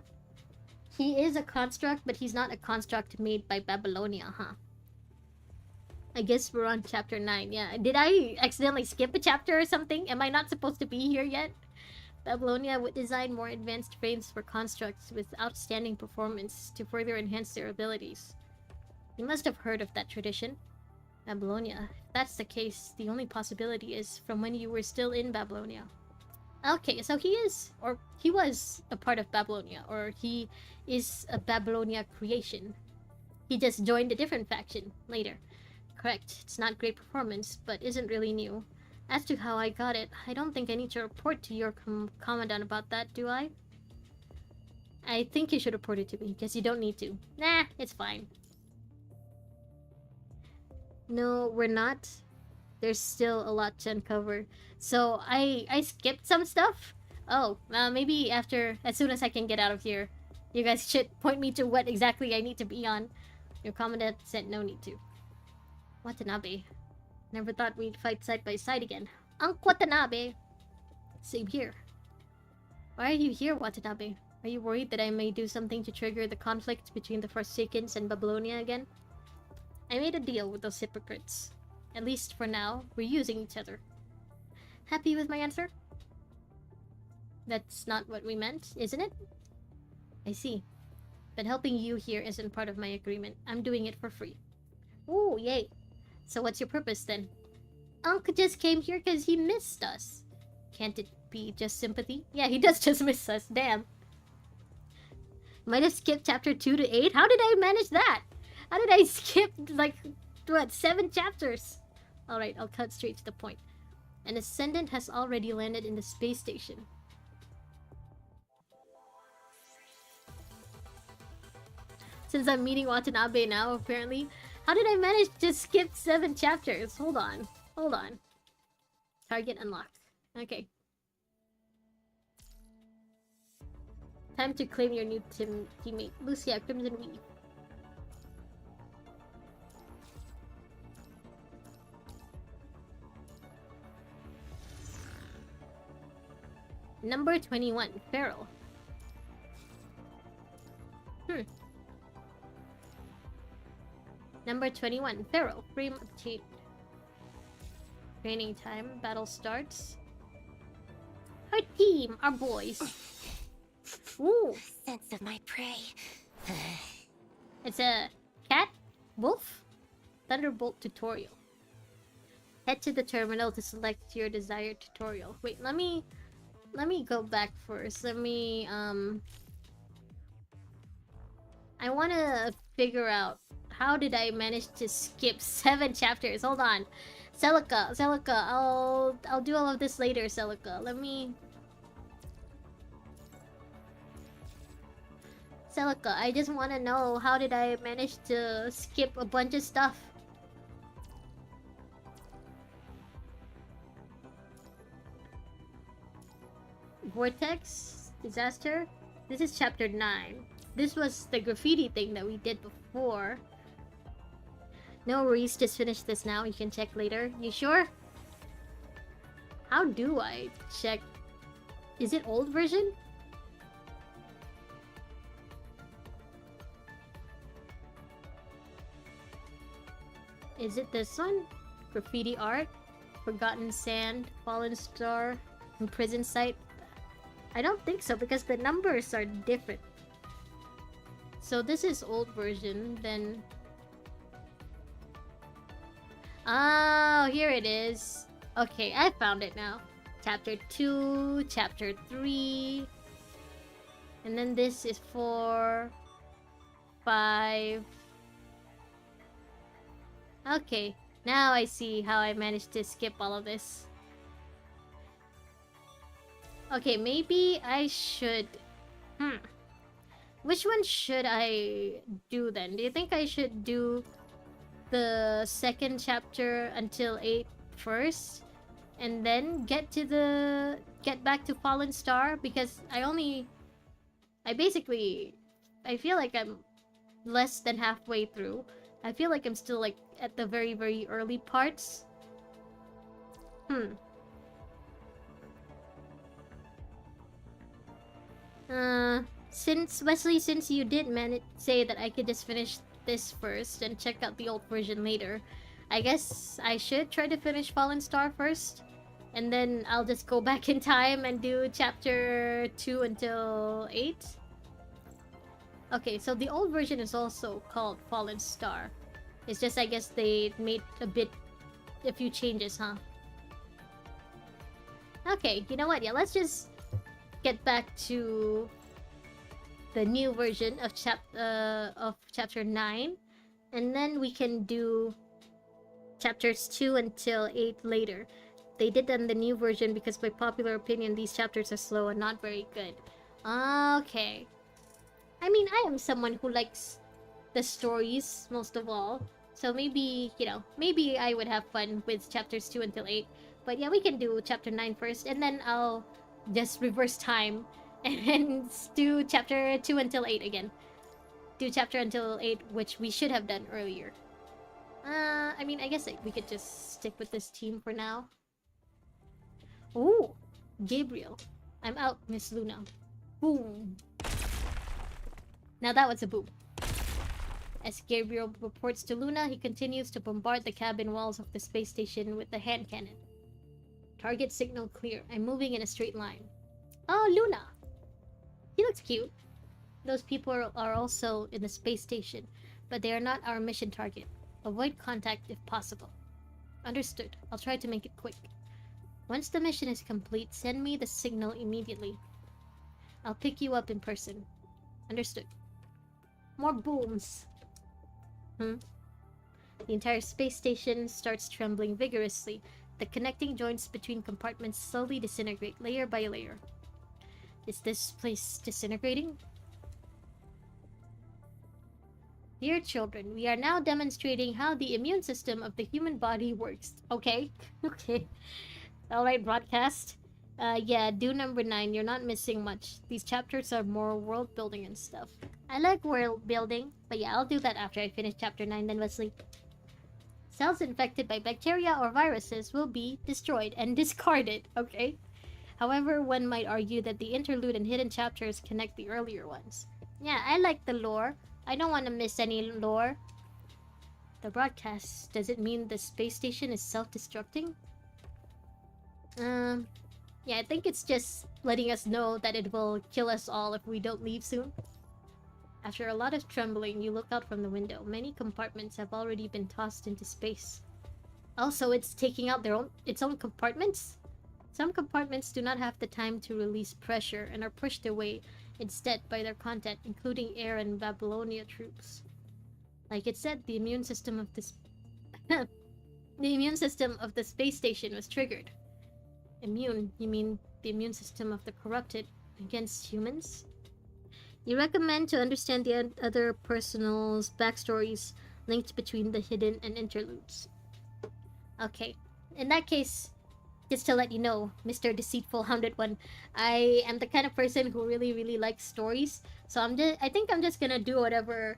He is a construct, but he's not a construct made by Babylonia, huh? I guess we're on chapter 9, yeah. Did I accidentally skip a chapter or something? Am I not supposed to be here yet? Babylonia would design more advanced frames for constructs with outstanding performance to further enhance their abilities. You must have heard of that tradition. Babylonia. If that's the case, the only possibility is from when you were still in Babylonia. Okay, so he was a part of Babylonia, or he is a Babylonia creation. He just joined a different faction later. Correct, it's not great performance, but isn't really new. As to how I got it, I don't think I need to report to your commandant about that, do I? I think you should report it to me, because you don't need to. Nah, it's fine. No, we're not. There's still a lot to uncover. So, I skipped some stuff? Oh, maybe as soon as I can get out of here. You guys should point me to what exactly I need to be on. Your commandant said no need to. Watanabe. Never thought we'd fight side by side again. Unc Watanabe! Same here. Why are you here, Watanabe? Are you worried that I may do something to trigger the conflict between the Forsakens and Babylonia again? I made a deal with those hypocrites. At least for now, we're using each other. Happy with my answer? That's not what we meant, isn't it? I see. But helping you here isn't part of my agreement. I'm doing it for free. Ooh, yay. So what's your purpose then? Unc just came here because he missed us. Can't it be just sympathy? Yeah, he does just miss us. Damn. Might have skipped chapter 2 to 8? How did I manage that? How did I skip, like, what, 7 chapters? Alright, I'll cut straight to the point. An ascendant has already landed in the space station. Since I'm meeting Watanabe now, apparently. How did I manage to skip 7 chapters? Hold on. Hold on. Target unlocked. Okay. Time to claim your new teammate, Lucia Crimson Weave. Number 21, Feral. Number 21, Feral. Frame obtained. Training time. Battle starts. Our team, our boys. Ooh. Sense of my prey. It's a cat, wolf, thunderbolt tutorial. Head to the terminal to select your desired tutorial. Wait, let me go back first. I want to figure out how did I manage to skip 7 chapters. Hold on. Celica, I'll do all of this later, Celica. Celica, I just want to know how did I manage to skip a bunch of stuff. Vortex? Disaster? This is chapter 9. This was the graffiti thing that we did before. No worries, just finish this now. You can check later. You sure? How do I check? Is it old version? Is it this one? Graffiti art? Forgotten Sand, Fallen Star, Imprisoned Site? I don't think so because the numbers are different. So this is old version, then... Oh, here it is. Okay, I found it now. Chapter 2, Chapter 3... And then this is 4... 5... Okay, now I see how I managed to skip all of this. Okay, maybe I should... Which one should I do then? Do you think I should do the second chapter until 8 first? And then get back to Fallen Star? Because I feel like I'm less than halfway through. I feel like I'm still like at the very, very early parts. Since Wesley, since you did say that I could just finish this first and check out the old version later, I guess I should try to finish Fallen Star first and then I'll just go back in time and do chapter 2 until 8. Okay, so the old version is also called Fallen Star. It's just, I guess they made a few changes, huh? Okay, you know what? Yeah, let's just get back to the new version of chapter 9, and then we can do chapters 2 until 8 later. They did that in the new version because by popular opinion these chapters are slow and not very good. Okay. I mean, I am someone who likes the stories most of all. So maybe, maybe I would have fun with chapters 2 until 8. But yeah, we can do chapter 9 first, and then I'll just reverse time and do chapter 2 until 8 again. Do chapter until 8, which we should have done earlier. I mean, I guess we could just stick with this team for now. Oh, Gabriel. I'm out, Miss Luna. Boom. Now that was a boom. As Gabriel reports to Luna, he continues to bombard the cabin walls of the space station with the hand cannon. Target signal clear. I'm moving in a straight line. Oh, Luna! He looks cute. Those people are also in the space station, but they are not our mission target. Avoid contact if possible. Understood. I'll try to make it quick. Once the mission is complete, send me the signal immediately. I'll pick you up in person. Understood. More booms. The entire space station starts trembling vigorously. The connecting joints between compartments slowly disintegrate layer by layer. Is this place disintegrating? Dear children, we are now demonstrating how the immune system of the human body works. Okay? Okay. Alright, broadcast. Yeah, do number 9. You're not missing much. These chapters are more world building and stuff. I like world building, but yeah, I'll do that after I finish chapter 9 then, Wesley. Cells infected by bacteria or viruses will be destroyed and discarded, okay? However, one might argue that the interlude and hidden chapters connect the earlier ones. Yeah, I like the lore. I don't want to miss any lore. The broadcast, does it mean the space station is self-destructing? Yeah, I think it's just letting us know that it will kill us all if we don't leave soon. After a lot of trembling, you look out from the window. Many compartments have already been tossed into space. Also, it's taking out its own compartments? Some compartments do not have the time to release pressure and are pushed away instead by their content, including air and Babylonia troops. Like it said, the immune system of this the immune system of the space station was triggered. Immune? You mean the immune system of the corrupted against humans? You recommend to understand the other personals' backstories linked between the hidden and interludes. Okay. In that case, just to let you know, Mr. Deceitful Hounded One, I am the kind of person who really, really likes stories. So I think I'm just gonna do whatever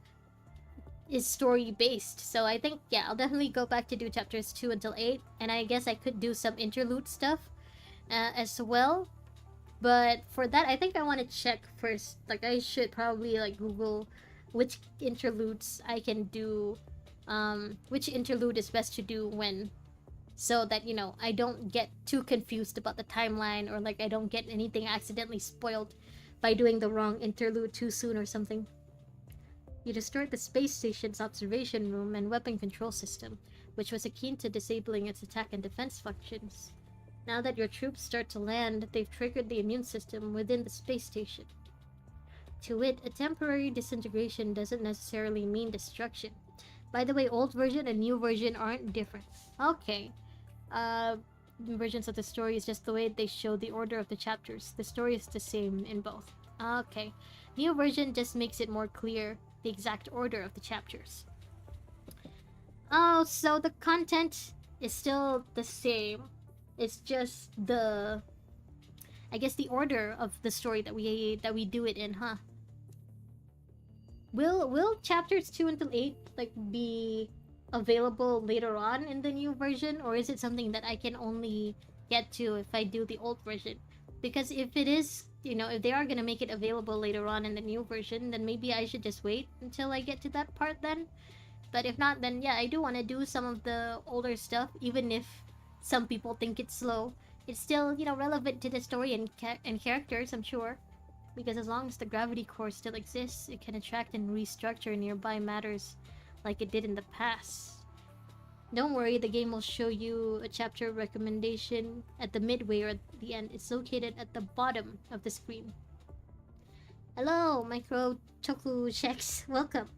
is story based. So I think, yeah, I'll definitely go back to do chapters 2 until 8. And I guess I could do some interlude stuff as well. But for that, I think I want to check first. Like, I should probably, like, Google which interludes I can do. Which interlude is best to do when. So that, I don't get too confused about the timeline. Or, like, I don't get anything accidentally spoiled by doing the wrong interlude too soon or something. You destroyed the space station's observation room and weapon control system, which was akin to disabling its attack and defense functions. Now that your troops start to land, they've triggered the immune system within the space station. To it, a temporary disintegration doesn't necessarily mean destruction. By the way, old version and new version aren't different. Okay. Versions of the story is just the way they show the order of the chapters. The story is the same in both. Okay. New version just makes it more clear the exact order of the chapters. Oh, so the content is still the same. It's just the, I guess, the order of the story that we do it in, huh? Will chapters 2 until 8 like be available later on in the new version, or is it something that I can only get to if I do the old version? Because if it is, if they are gonna make it available later on in the new version, then maybe I should just wait until I get to that part then. But if not, then yeah, I do want to do some of the older stuff, even if some people think it's slow. it's still, you know, relevant to the story and characters, I'm sure. Because as long as the gravity core still exists, it can attract and restructure nearby matters like it did in the past. Don't worry, the game will show you a chapter recommendation at the midway or at the end. It's located at the bottom of the screen. Hello, Micro Choku Checks. Welcome.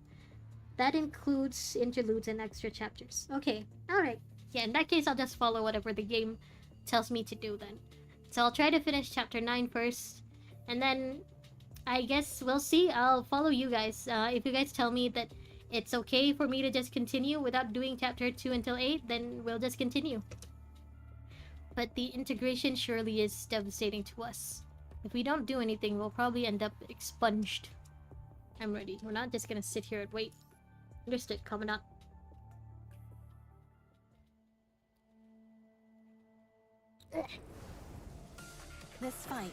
That includes interludes and extra chapters. Okay, alright. Yeah, in that case, I'll just follow whatever the game tells me to do then. So I'll try to finish chapter 9 first. And then, I guess we'll see. I'll follow you guys. If you guys tell me that it's okay for me to just continue without doing chapter 2 until 8, then we'll just continue. But the integration surely is devastating to us. If we don't do anything, we'll probably end up expunged. I'm ready. We're not just gonna sit here and wait. Understood, Commandant. This fight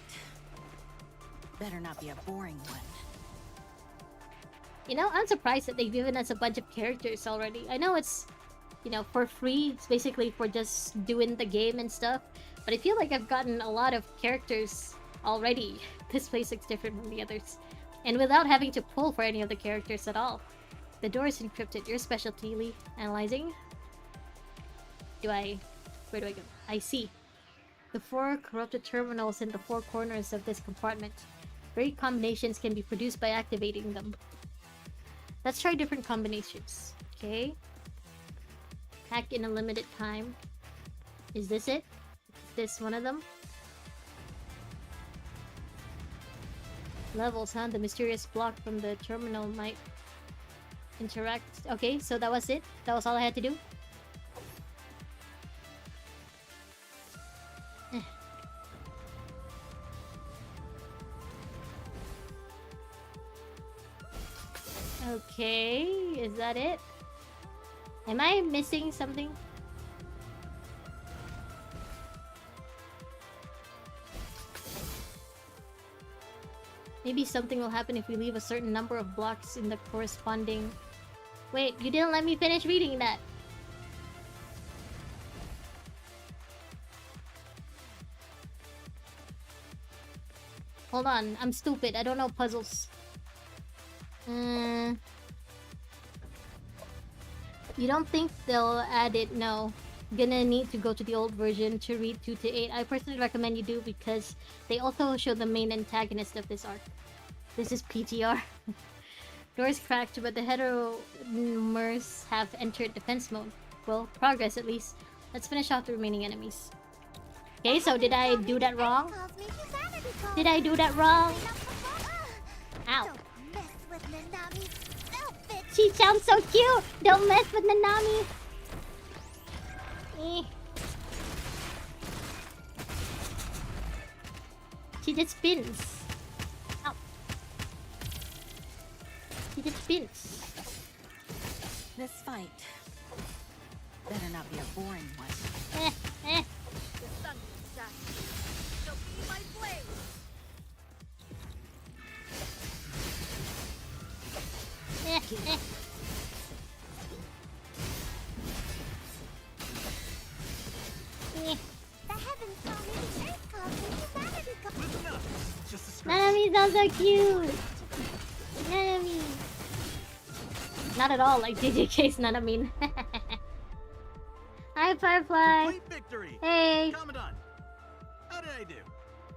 better not be a boring one. You know, I'm surprised that they've given us a bunch of characters already. I know it's, you know, for free. It's basically for just doing the game and stuff. But I feel like I've gotten a lot of characters already. This place looks different from the others. And without having to pull for any of the characters at all. The door is encrypted. Your specialty, Lee. Analyzing. Where do I go? I see. The 4 corrupted terminals in the 4 corners of this compartment. Varied combinations can be produced by activating them. Let's try different combinations. Okay. Hack in a limited time. Is this it? Is this one of them? Levels, huh? The mysterious block from the terminal might interact. Okay, so that was it? That was all I had to do? Okay, is that it? Am I missing something? Maybe something will happen if we leave a certain number of blocks in the corresponding... Wait, you didn't let me finish reading that! Hold on, I'm stupid. I don't know puzzles. You don't think they'll add it? No. Gonna need to go to the old version to read 2 to 8. I personally recommend you do because they also show the main antagonist of this arc. This is PTR. Doors cracked, but the heteronomers have entered defense mode. Well, progress at least. Let's finish off the remaining enemies. Okay, so did I do that wrong? Did I do that wrong? Ow. She sounds so cute! Don't mess with Nanami! She just spins. Ow. She just spins. This fight better not be a boring one. The sun shall be my blade. The heavens call me, the earth calls me, humanity calls me. Just a scratch. Nanami sounds so cute! Nanami! Not at all like JJK's Nanami. Hi, Firefly! Complete victory. Hey! Commandant, how did I do?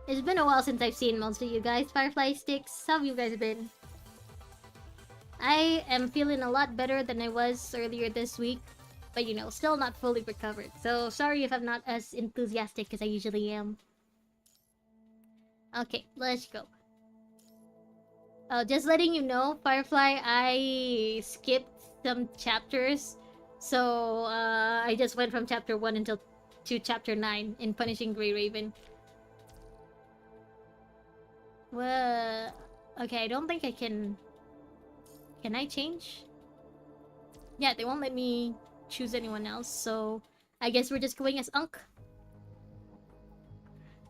It's been a while since I've seen most of you guys. Firefly Sticks, how have you guys been? I am feeling a lot better than I was earlier this week. But you know, still not fully recovered. So sorry if I'm not as enthusiastic as I usually am. Okay, let's go. Just letting you know, Firefly, I skipped some chapters. So I just went from chapter 1 until to chapter 9 in Punishing Grey Raven. Well, okay, I don't think I can... Can I change? Yeah, they won't let me choose anyone else, so I guess we're just going as Unk.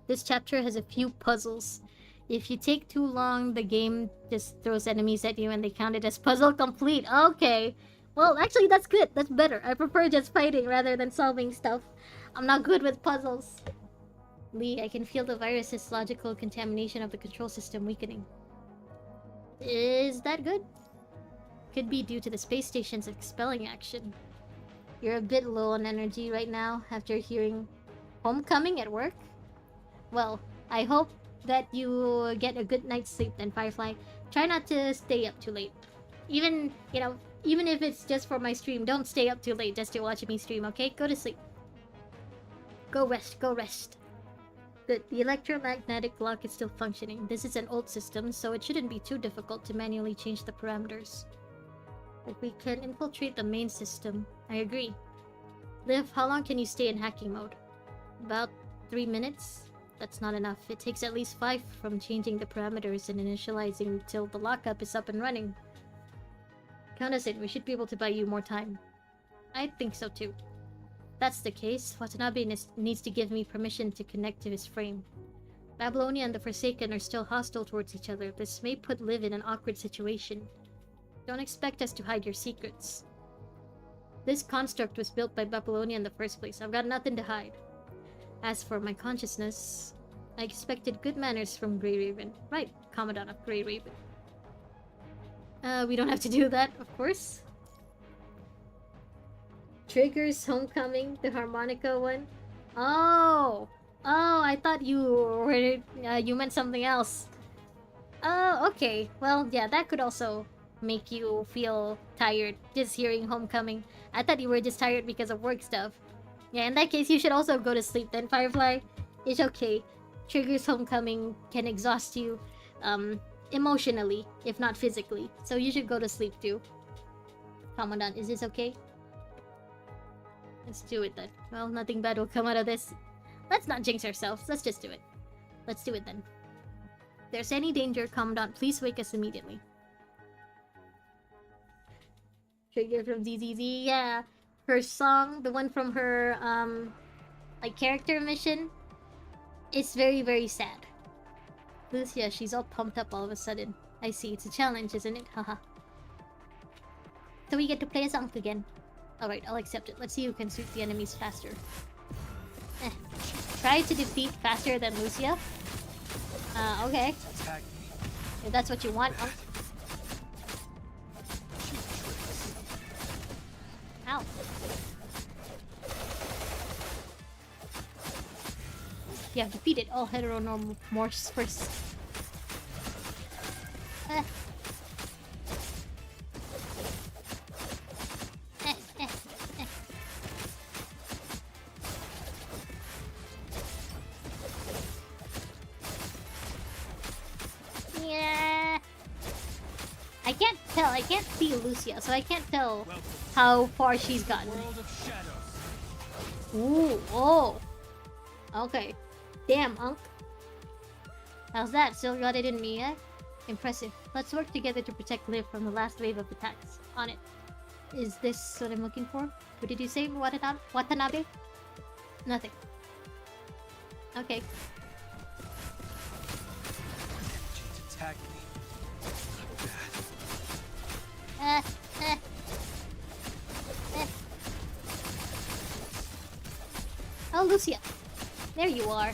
This chapter has a few puzzles. If you take too long, the game just throws enemies at you and they count it as puzzle complete. Okay. Well, actually, that's good. That's better. I prefer just fighting rather than solving stuff. I'm not good with puzzles. Lee, I can feel the virus's logical contamination of the control system weakening. Is that good? Could be due to the space station's expelling action. You're a bit low on energy right now after hearing Homecoming at work? Well, I hope that you get a good night's sleep then, Firefly. Try not to stay up too late. Even, even if it's just for my stream, don't stay up too late just to watch me stream, okay? Go to sleep. Go rest, go rest. The electromagnetic lock is still functioning. This is an old system, so it shouldn't be too difficult to manually change the parameters. But we can infiltrate the main system. I agree. Liv, how long can you stay in hacking mode? About 3 minutes? That's not enough. It takes at least 5 from changing the parameters and initializing till the lockup is up and running. Count us in. We should be able to buy you more time. I think so too. If that's the case, Watanabe needs to give me permission to connect to his frame. Babylonia and the Forsaken are still hostile towards each other. This may put Liv in an awkward situation. Don't expect us to hide your secrets. This construct was built by Babylonia in the first place. I've got nothing to hide. As for my consciousness, I expected good manners from Grey Raven. Right, Commandant of Grey Raven. We don't have to do that, of course. Trigger's Homecoming, the harmonica one. Oh, I thought you meant something else. Oh, okay. Well, yeah, that could also make you feel tired just hearing Homecoming. I thought you were just tired because of work stuff. Yeah, in that case, you should also go to sleep then, Firefly. It's okay. Trigger's Homecoming can exhaust you, emotionally, if not physically. So you should go to sleep too. Commandant, is this okay? Let's do it then. Well, nothing bad will come out of this. Let's not jinx ourselves. Let's just do it. Let's do it then. If there's any danger, Commandant, please wake us immediately. Trigger from ZZZ, yeah. Her song, the one from her, like, character mission, it's very, very sad. Lucia, she's all pumped up all of a sudden. I see, it's a challenge, isn't it? Haha. So we get to play as Unk again. Alright, I'll accept it. Let's see who can shoot the enemies faster. Try to defeat faster than Lucia? Okay. If that's what you want, Unk. Ow. Yeah, defeated all heteronormors first. Yeah. I can't see Lucia, so I can't tell how far she's gotten. Ooh, oh. Okay. Damn, Unk. How's that? Still got it in me, eh? Impressive. Let's work together to protect Liv from the last wave of attacks. On it. Is this what I'm looking for? What did you say, Watanabe? Nothing. Okay. Attack me. Oh, Lucia. There you are.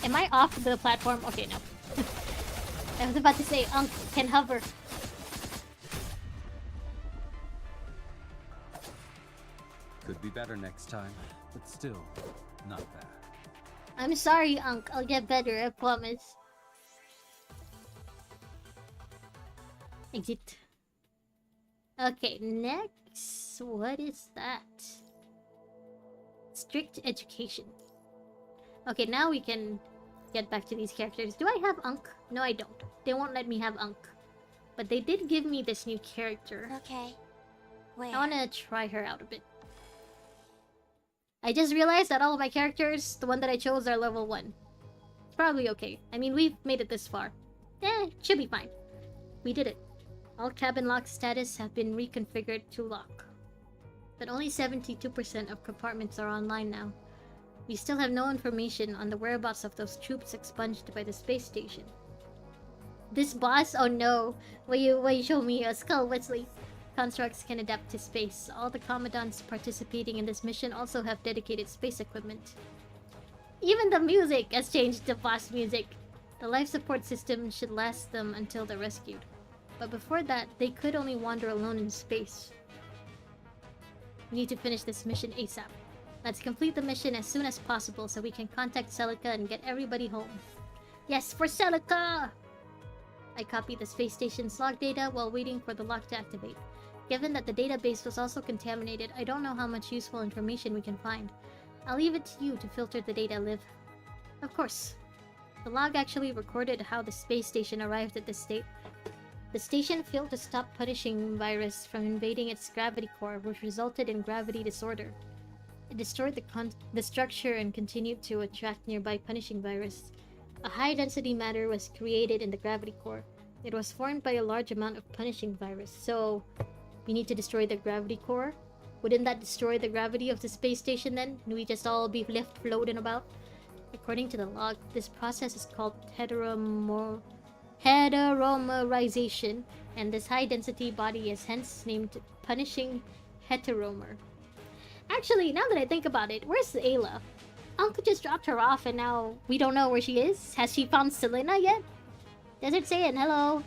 Am I off the platform? Okay, no. I was about to say, Unk can hover. Could be better next time, but still, not bad. I'm sorry, Unk. I'll get better, I promise. Exit. Okay, next. What is that? Strict education. Okay, now we can get back to these characters. Do I have Unk? No, I don't. They won't let me have Unk. But they did give me this new character. Okay. Where? I wanna try her out a bit. I just realized that all of my characters, the one that I chose, are level 1. It's probably okay. I mean, we've made it this far. Should be fine. We did it. All cabin lock status have been reconfigured to lock. But only 72% of compartments are online now. We still have no information on the whereabouts of those troops expunged by the space station. This boss? Oh no. Will you show me a skull, Wesley? Constructs can adapt to space. All the commandants participating in this mission also have dedicated space equipment. Even the music has changed to boss music. The life support system should last them until they're rescued. But before that, they could only wander alone in space. We need to finish this mission ASAP. Let's complete the mission as soon as possible so we can contact Celica and get everybody home. Yes, for Celica! I copied the space station's log data while waiting for the lock to activate. Given that the database was also contaminated, I don't know how much useful information we can find. I'll leave it to you to filter the data, Liv. Of course. The log actually recorded how the space station arrived at this state. The station failed to stop punishing virus from invading its gravity core, which resulted in gravity disorder. It destroyed the structure and continued to attract nearby punishing virus. A high-density matter was created in the gravity core. It was formed by a large amount of punishing virus, so we need to destroy the gravity core? Wouldn't that destroy the gravity of the space station then? Would we just all be left floating about? According to the log, this process is called heteromerization, and this high-density body is hence named punishing heteromer. Actually, now that I think about it, where's Ayla? Uncle just dropped her off and now we don't know where she is. Has she found Selena yet? Desert saying hello.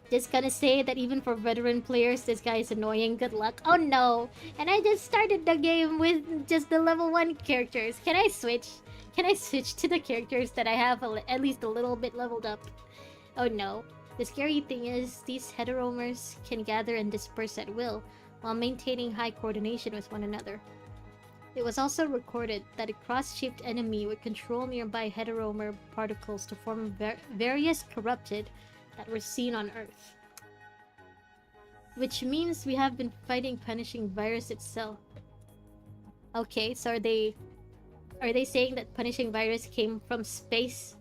Just gonna say that even for veteran players, this guy is annoying. Good luck. Oh no! And I just started the game with just the level 1 characters. Can I switch? Can I switch to the characters that I have at least a little bit leveled up? Oh no. The scary thing is, these heteromers can gather and disperse at will, while maintaining high coordination with one another. It was also recorded that a cross-shaped enemy would control nearby heteromer particles to form various corrupted that were seen on Earth. Which means we have been fighting punishing virus itself. Okay, so are they saying that punishing virus came from space?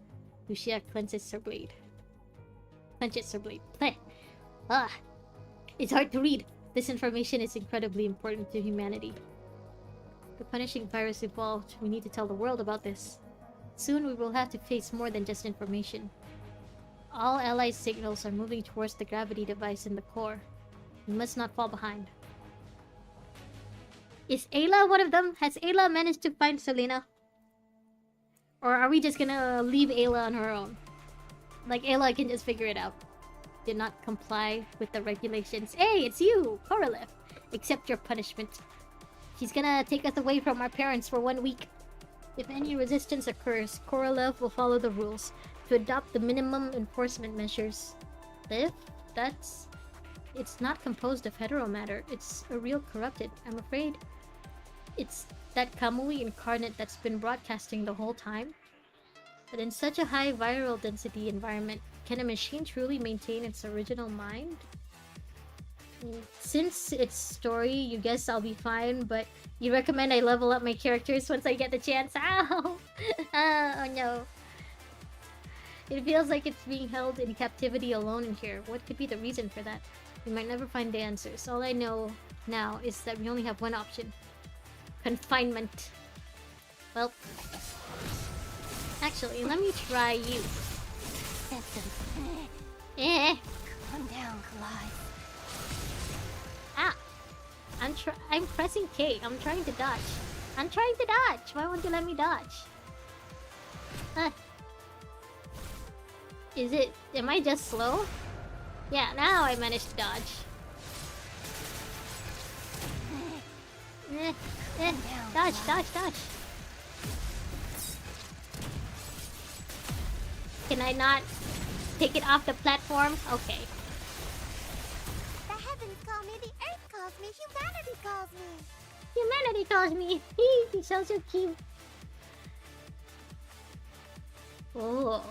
Lucia clenches her blade. Pleh. Ah! It's hard to read. This information is incredibly important to humanity. The punishing virus evolved. We need to tell the world about this. Soon we will have to face more than just information. All allied signals are moving towards the gravity device in the core. We must not fall behind. Is Ayla one of them? Has Ayla managed to find Selena? Or are we just gonna leave Ayla on her own? Like, Ayla can just figure it out. Did not comply with the regulations. Hey, it's you, Korolev. Accept your punishment. She's gonna take us away from our parents for 1 week. If any resistance occurs, Korolev will follow the rules to adopt the minimum enforcement measures. Liv? It's not composed of heteromatter. It's a real corrupted, I'm afraid. It's that Kamui incarnate that's been broadcasting the whole time. But in such a high viral density environment, can a machine truly maintain its original mind? Since it's story, you guess I'll be fine, but you recommend I level up my characters once I get the chance. Ow! Oh no. It feels like it's being held in captivity alone in here. What could be the reason for that? We might never find the answers. All I know now is that we only have one option. Confinement. Well... Actually, let me try you. Eh. Calm down, Collide. Ah! I'm pressing K. I'm trying to dodge. Why won't you let me dodge? Huh. Am I just slow? Yeah, now I managed to dodge. Dodge. Can I not take it off the platform? Okay. The heavens call me, the earth calls me, humanity calls me. Humanity calls me. He sounds so cute. Oh.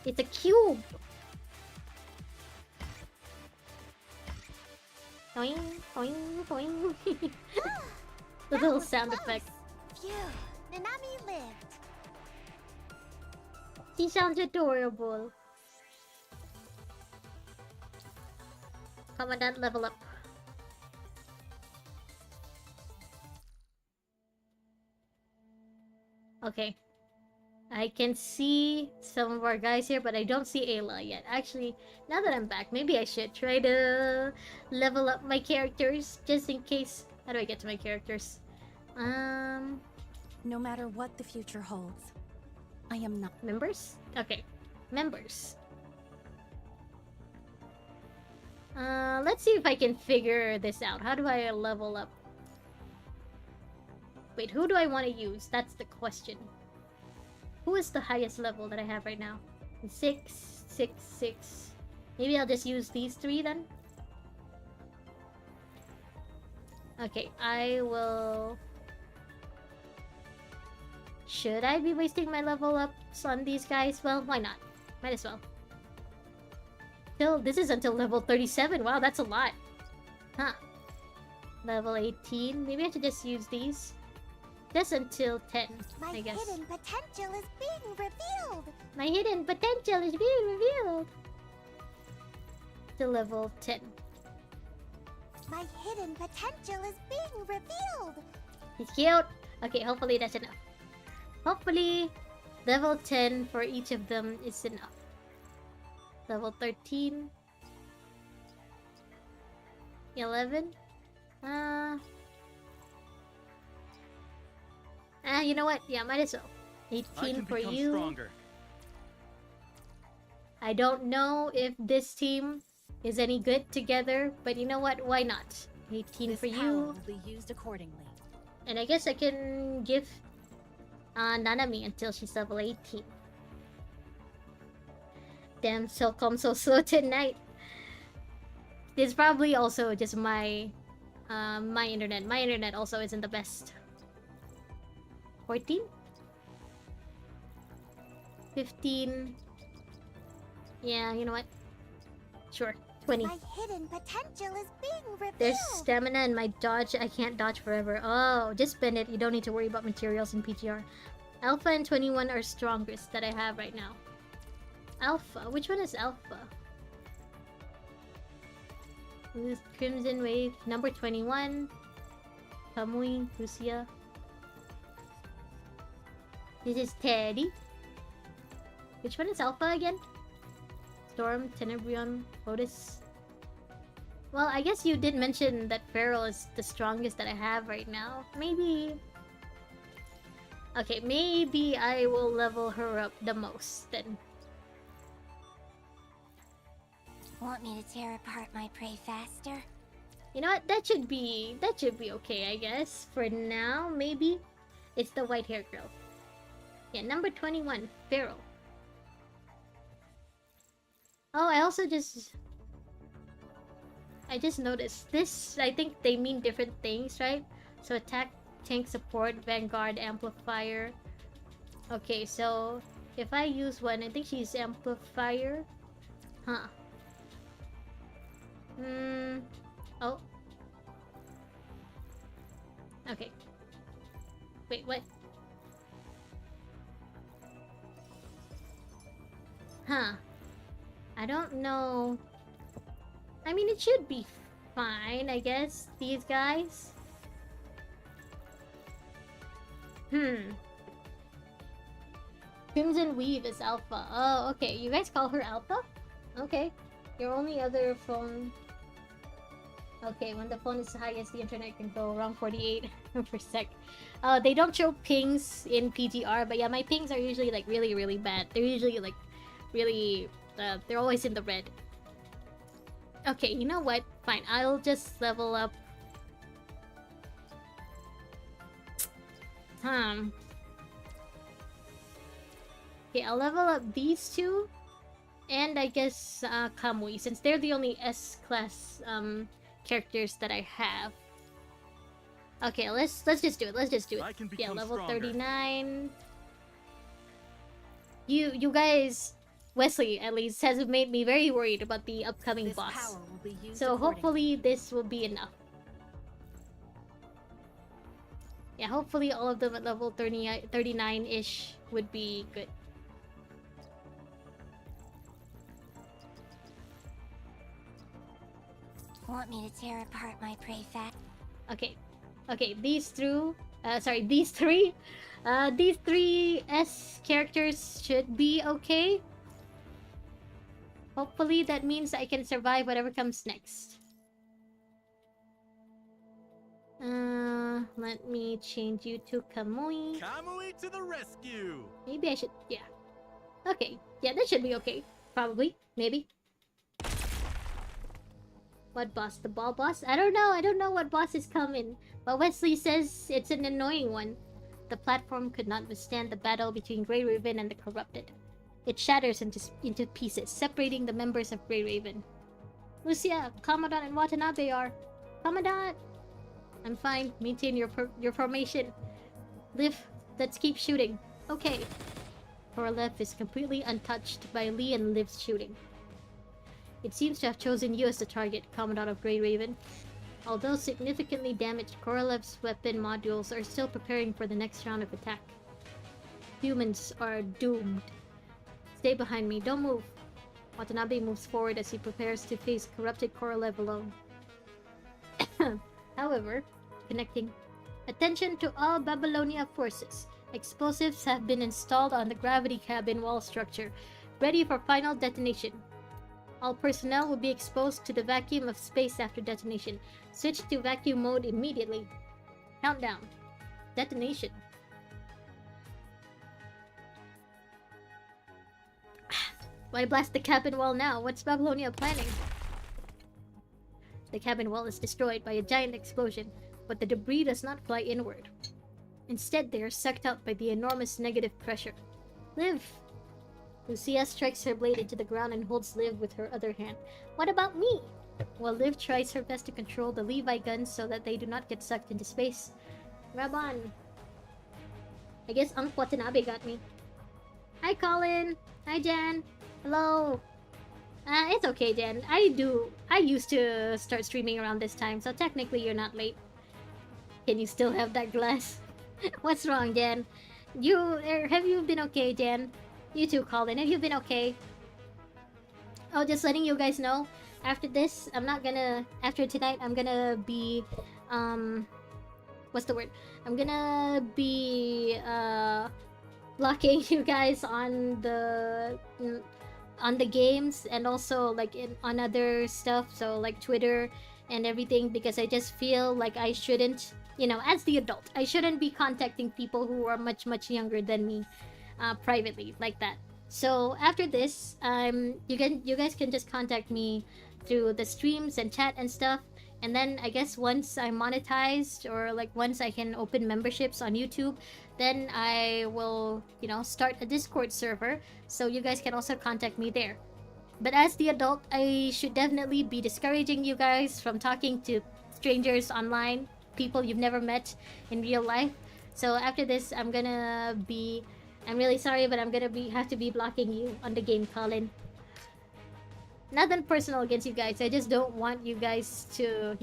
It's a cube. Boing, boing, boing. The little sound effect. Phew, Nanami lived. She sounds adorable. Commandant level up. Okay. I I can see some of our guys here, but I don't see Ayla yet. Actually, now that I'm back, maybe I should try to level up my characters just in case. How do I get to my characters? No matter what the future holds, I am not. Members? Okay, members. Let's see if I can figure this out. How do I level up? Wait, who do I want to use? That's the question. Who is the highest level that I have right now? 6, 6, 6. Maybe I'll just use these 3 then? Okay, I will... Should I be wasting my level ups on these guys? Well, why not? Might as well. This is until level 37. Wow, that's a lot. Huh. Level 18. Maybe I should just use these. Just until 10, My I guess. hidden potential is being revealed. My hidden potential is being revealed. To level 10. My hidden potential is being revealed. He's cute. Okay, hopefully that's enough. Hopefully, level 10 for each of them is enough. Level 13. 11. You know what? Yeah, might as well. 18 for you. Stronger. I don't know if this team is any good together, but you know what? Why not? 18 This for power you. will be used accordingly. And I guess I can give Nanami until she's level 18. Damn, so come so slow tonight. It's probably also just my my internet. My internet also isn't the best. 14? 15. Yeah, you know what? Sure. 20. My hidden potential is being revealed. There's stamina in my dodge. I can't dodge forever. Oh, just spend it. You don't need to worry about materials in PGR. Alpha and 21 are strongest that I have right now. Alpha? Which one is Alpha? Crimson Wave. Number 21. Kamui. Lucia. This is Teddy. Which one is Alpha again? Storm, Tenebrion, Otis. Well, I guess you did mention that Feral is the strongest that I have right now. Maybe... Okay, maybe I will level her up the most then. Want me to tear apart my prey faster? You know what? That should be okay, I guess. For now, maybe. It's the white hair girl. Yeah, number 21, Feral. Oh, I just noticed this. I think they mean different things, right? So attack, tank, support, vanguard, amplifier. Okay, so if I use one, I think she's amplifier. Huh. Oh. Okay. Wait, what? Huh. I don't know. I mean, it should be fine, I guess. These guys. Crimson Weave is Alpha. Oh, okay. You guys call her Alpha? Okay. Your only other phone... Okay, when the phone is highest, the internet can go around 48 per sec. They don't show pings in PGR, but yeah, my pings are usually like really, really bad. They're usually like really... they're always in the red. Okay, you know what? Fine, I'll just level up... Okay, I'll level up these two. And I guess Kamui, since they're the only S-class characters that I have. Okay, let's just do it. Let's just do it. Yeah, level stronger. 39. You guys, Wesley at least, has made me very worried about the upcoming This boss. power will be used So accordingly. hopefully this will be enough. Yeah, hopefully all of them at level 39-ish would be good. Want me to tear apart my prey fat? Okay. Okay, these three These three S characters should be okay. Hopefully that means I can survive whatever comes next. Let me change you to Kamui. Kamui to the rescue! Maybe I should, yeah. Okay, yeah, that should be okay. Probably, maybe. What boss? The ball boss? I don't know what boss is coming. But Wesley says it's an annoying one. The platform could not withstand the battle between Grey Raven and the Corrupted. It shatters into pieces, separating the members of Grey Raven. Lucia, Commandant and Watanabe are... Commandant! I'm fine. Maintain your formation. Liv, let's keep shooting. Okay. Korolev is completely untouched by Lee and Liv's shooting. It seems to have chosen you as the target, Commandant of Grey Raven. Although significantly damaged, Korolev's weapon modules are still preparing for the next round of attack. Humans are doomed. Stay behind me, don't move. Watanabe moves forward as he prepares to face corrupted Korolev alone. However, connecting. Attention to all Babylonia forces. Explosives have been installed on the gravity cabin wall structure, ready for final detonation. All personnel will be exposed to the vacuum of space after detonation. Switch to vacuum mode immediately. Countdown. Detonation. Why blast the cabin wall now? What's Babylonia planning? The cabin wall is destroyed by a giant explosion, but the debris does not fly inward. Instead, they are sucked out by the enormous negative pressure. Liv! Lucia strikes her blade into the ground and holds Liv with her other hand. What about me? While Liv tries her best to control the Levi guns so that they do not get sucked into space. Grab on. I guess Unc Watanabe got me. Hi, Colin. Hi, Jan. Hello. It's okay, Jan. I used to start streaming around this time, so technically you're not late. Can you still have that glass? What's wrong, Jan? Have you been okay, Jan? You too, Colin. Have you been okay? Oh, just letting you guys know. After this, after tonight, I'm gonna be, what's the word? I'm gonna be, blocking you guys on the games and also, like, on other stuff. So, like, Twitter and everything, because I just feel like I shouldn't, as the adult, I shouldn't be contacting people who are much, much younger than me. Privately like that. So after this, you guys can just contact me through the streams and chat and stuff. And then I guess once I'm monetized, or like once I can open memberships on YouTube, then I will, start a Discord server, so you guys can also contact me there. But as the adult, I should definitely be discouraging you guys from talking to strangers online, people you've never met in real life. So after this, I'm really sorry, but I'm gonna have to be blocking you on the game, Colin. Nothing personal against you guys. I just don't want you guys to,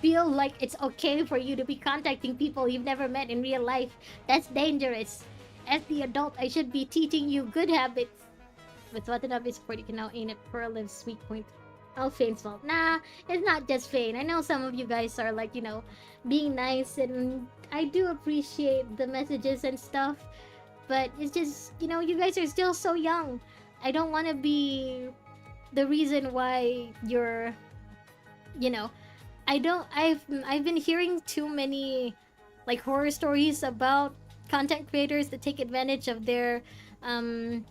feel like it's okay for you to be contacting people you've never met in real life. That's dangerous. As the adult, I should be teaching you good habits. With Watanabe support, you can now aim at Korolev's weak point. Oh, Fane's fault. Nah, it's not just Fane. I know some of you guys are like, being nice, and I do appreciate the messages and stuff. But it's just, you guys are still so young. I don't want to be the reason why you're, I've been hearing too many, like, horror stories about content creators that take advantage of their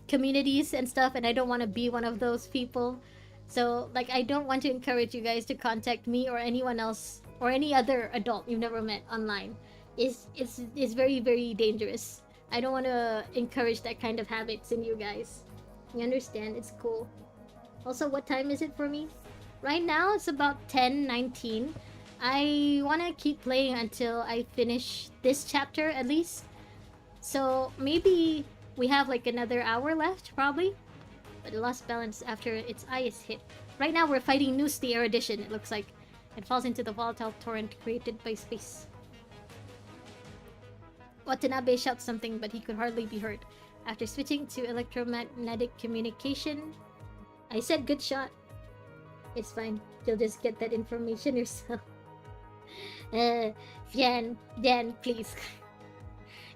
communities and stuff, and I don't want to be one of those people. So, like, I don't want to encourage you guys to contact me or anyone else or any other adult you've never met online. It's very, very dangerous. I don't want to encourage that kind of habits in you guys. You understand? It's cool. Also, what time is it for me? Right now, it's about 10:19. I want to keep playing until I finish this chapter, at least. So, maybe we have, like, another hour left, probably. But it lost balance after its eye is hit. Right now, we're fighting Noose the Erudition, it looks like. It falls into the volatile torrent created by space. Watanabe shouts something, but he could hardly be heard. After switching to electromagnetic communication... I said good shot. It's fine. You'll just get that information yourself. Dan, please.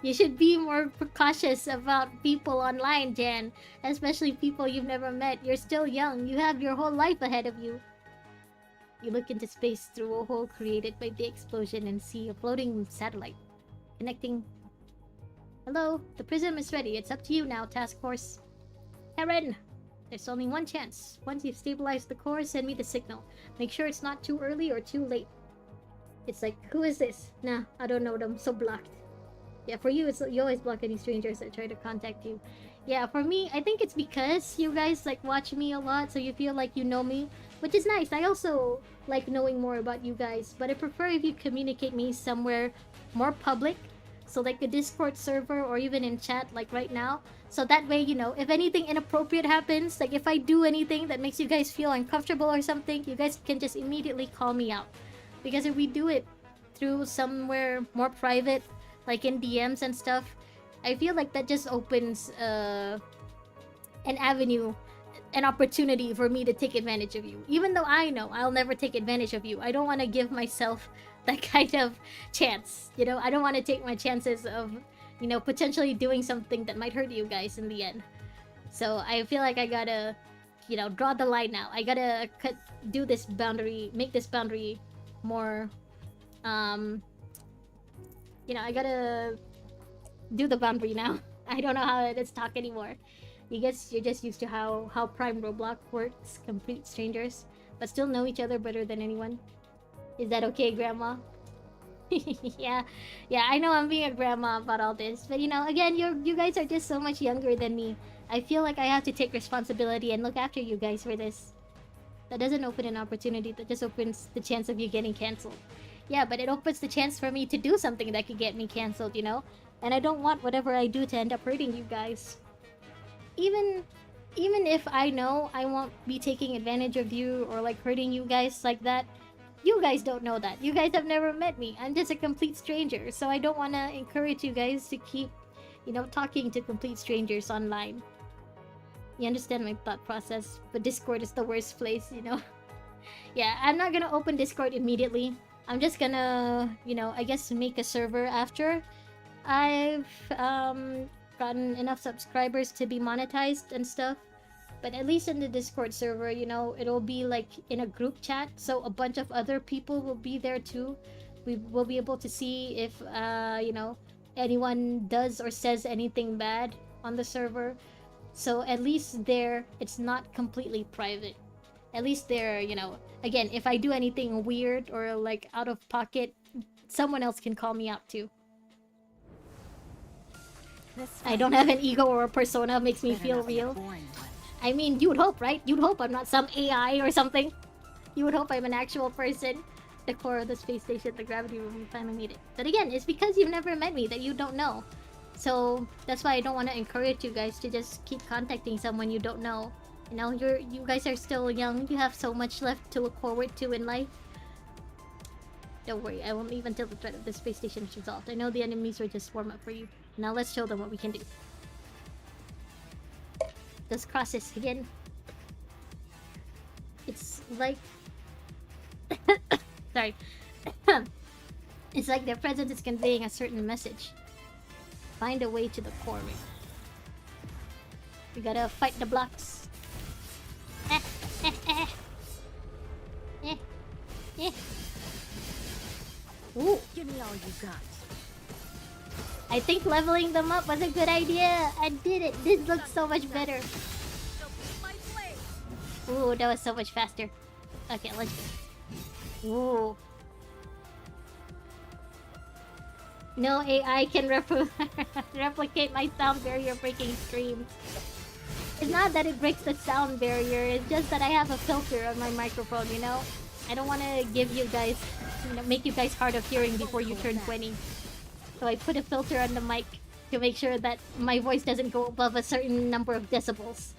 You should be more precautious about people online, Jan. Especially people you've never met. You're still young. You have your whole life ahead of you. You look into space through a hole created by the explosion and see a floating satellite. Connecting. Hello, the prism is ready. It's up to you now, task force. Heron! There's only one chance. Once you've stabilized the core, send me the signal. Make sure it's not too early or too late. It's like, who is this? Nah, I don't know them. So blocked. Yeah, for you, you always block any strangers that try to contact you. Yeah, for me, I think it's because you guys like watch me a lot, so you feel like you know me, which is nice. I also like knowing more about you guys, but I prefer if you communicate me somewhere more public, so like a Discord server or even in chat like right now. So that way, you know, if anything inappropriate happens, like if I do anything that makes you guys feel uncomfortable or something, you guys can just immediately call me out. Because if we do it through somewhere more private, like in DMs and stuff, I feel like that just opens an avenue, an opportunity for me to take advantage of you. Even though I know I'll never take advantage of you, I don't want to give myself that kind of chance. You know, I don't want to take my chances of, you know, potentially doing something that might hurt you guys in the end. So I feel like I gotta, you know, draw the line now. I gotta do this boundary, make this boundary more, you know, I gotta do the boundary now. I don't know how to talk anymore. You guess you're just used to how Prime Roblox works, complete strangers, but still know each other better than anyone. Is that okay, Grandma? yeah, I know I'm being a grandma about all this, but you know, again, you guys are just so much younger than me. I feel like I have to take responsibility and look after you guys for this. That doesn't open an opportunity, that just opens the chance of you getting cancelled. Yeah, but it opens the chance for me to do something that could get me cancelled, you know? And I don't want whatever I do to end up hurting you guys. Even if I know I won't be taking advantage of you or like hurting you guys like that, you guys don't know that. You guys have never met me. I'm just a complete stranger, so I don't want to encourage you guys to keep, you know, talking to complete strangers online. You understand my thought process, but Discord is the worst place, you know? Yeah, I'm not gonna open Discord immediately. I'm just gonna, you know, I guess make a server after I've gotten enough subscribers to be monetized and stuff. But at least in the Discord server, you know, it'll be like in a group chat, so a bunch of other people will be there too. We will be able to see if, you know, anyone does or says anything bad on the server. So at least there, it's not completely private. At least there, you know, again, if I do anything weird or like out of pocket, someone else can call me out too. I don't have an ego or a persona, makes me feel real. I mean, you'd hope, right? You'd hope I'm not some AI or something. You would hope I'm an actual person. The core of the space station, the gravity room, we finally made it. But again, it's because you've never met me that you don't know. So that's why I don't want to encourage you guys to just keep contacting someone you don't know. You know, you guys are still young. You have so much left to look forward to in life. Don't worry, I won't leave until the threat of the space station is resolved. I know the enemies will just warm up for you. Now let's show them what we can do. Those crosses again. It's like... Sorry. It's like their presence is conveying a certain message. Find a way to the core ring. We gotta fight the blocks. Ooh. Give me all you got. I think leveling them up was a good idea. I did it. This looks so much better. Ooh, that was so much faster. Okay, let's go. Ooh. No AI can replicate my sound barrier breaking streams. It's not that it breaks the sound barrier, it's just that I have a filter on my microphone, you know? I don't want to give you guys, you know, make you guys hard of hearing before you turn 20. So I put a filter on the mic to make sure that my voice doesn't go above a certain number of decibels.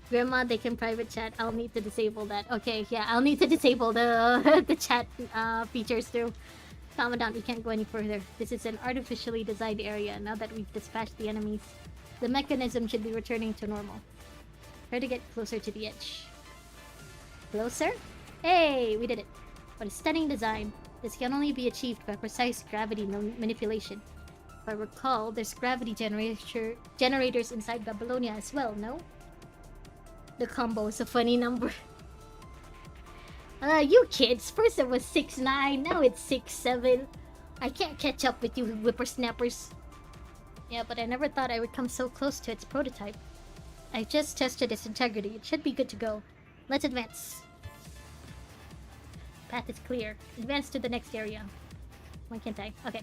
Grandma, they can private chat. I'll need to disable that. Okay, yeah, I'll need to disable the the chat features too. Commandant, we can't go any further. This is an artificially designed area now that we've dispatched the enemies. The mechanism should be returning to normal. Try to get closer to the edge. Closer? Hey, we did it. What a stunning design. This can only be achieved by precise gravity manipulation. If I recall, there's gravity generators inside Babylonia as well, no? The combo is a funny number. You kids, first it was 6'9", now it's 6'7". I can't catch up with you whippersnappers. Yeah, but I never thought I would come so close to its prototype. I just tested its integrity. It should be good to go. Let's advance. Path is clear. Advance to the next area. Why can't I? Okay.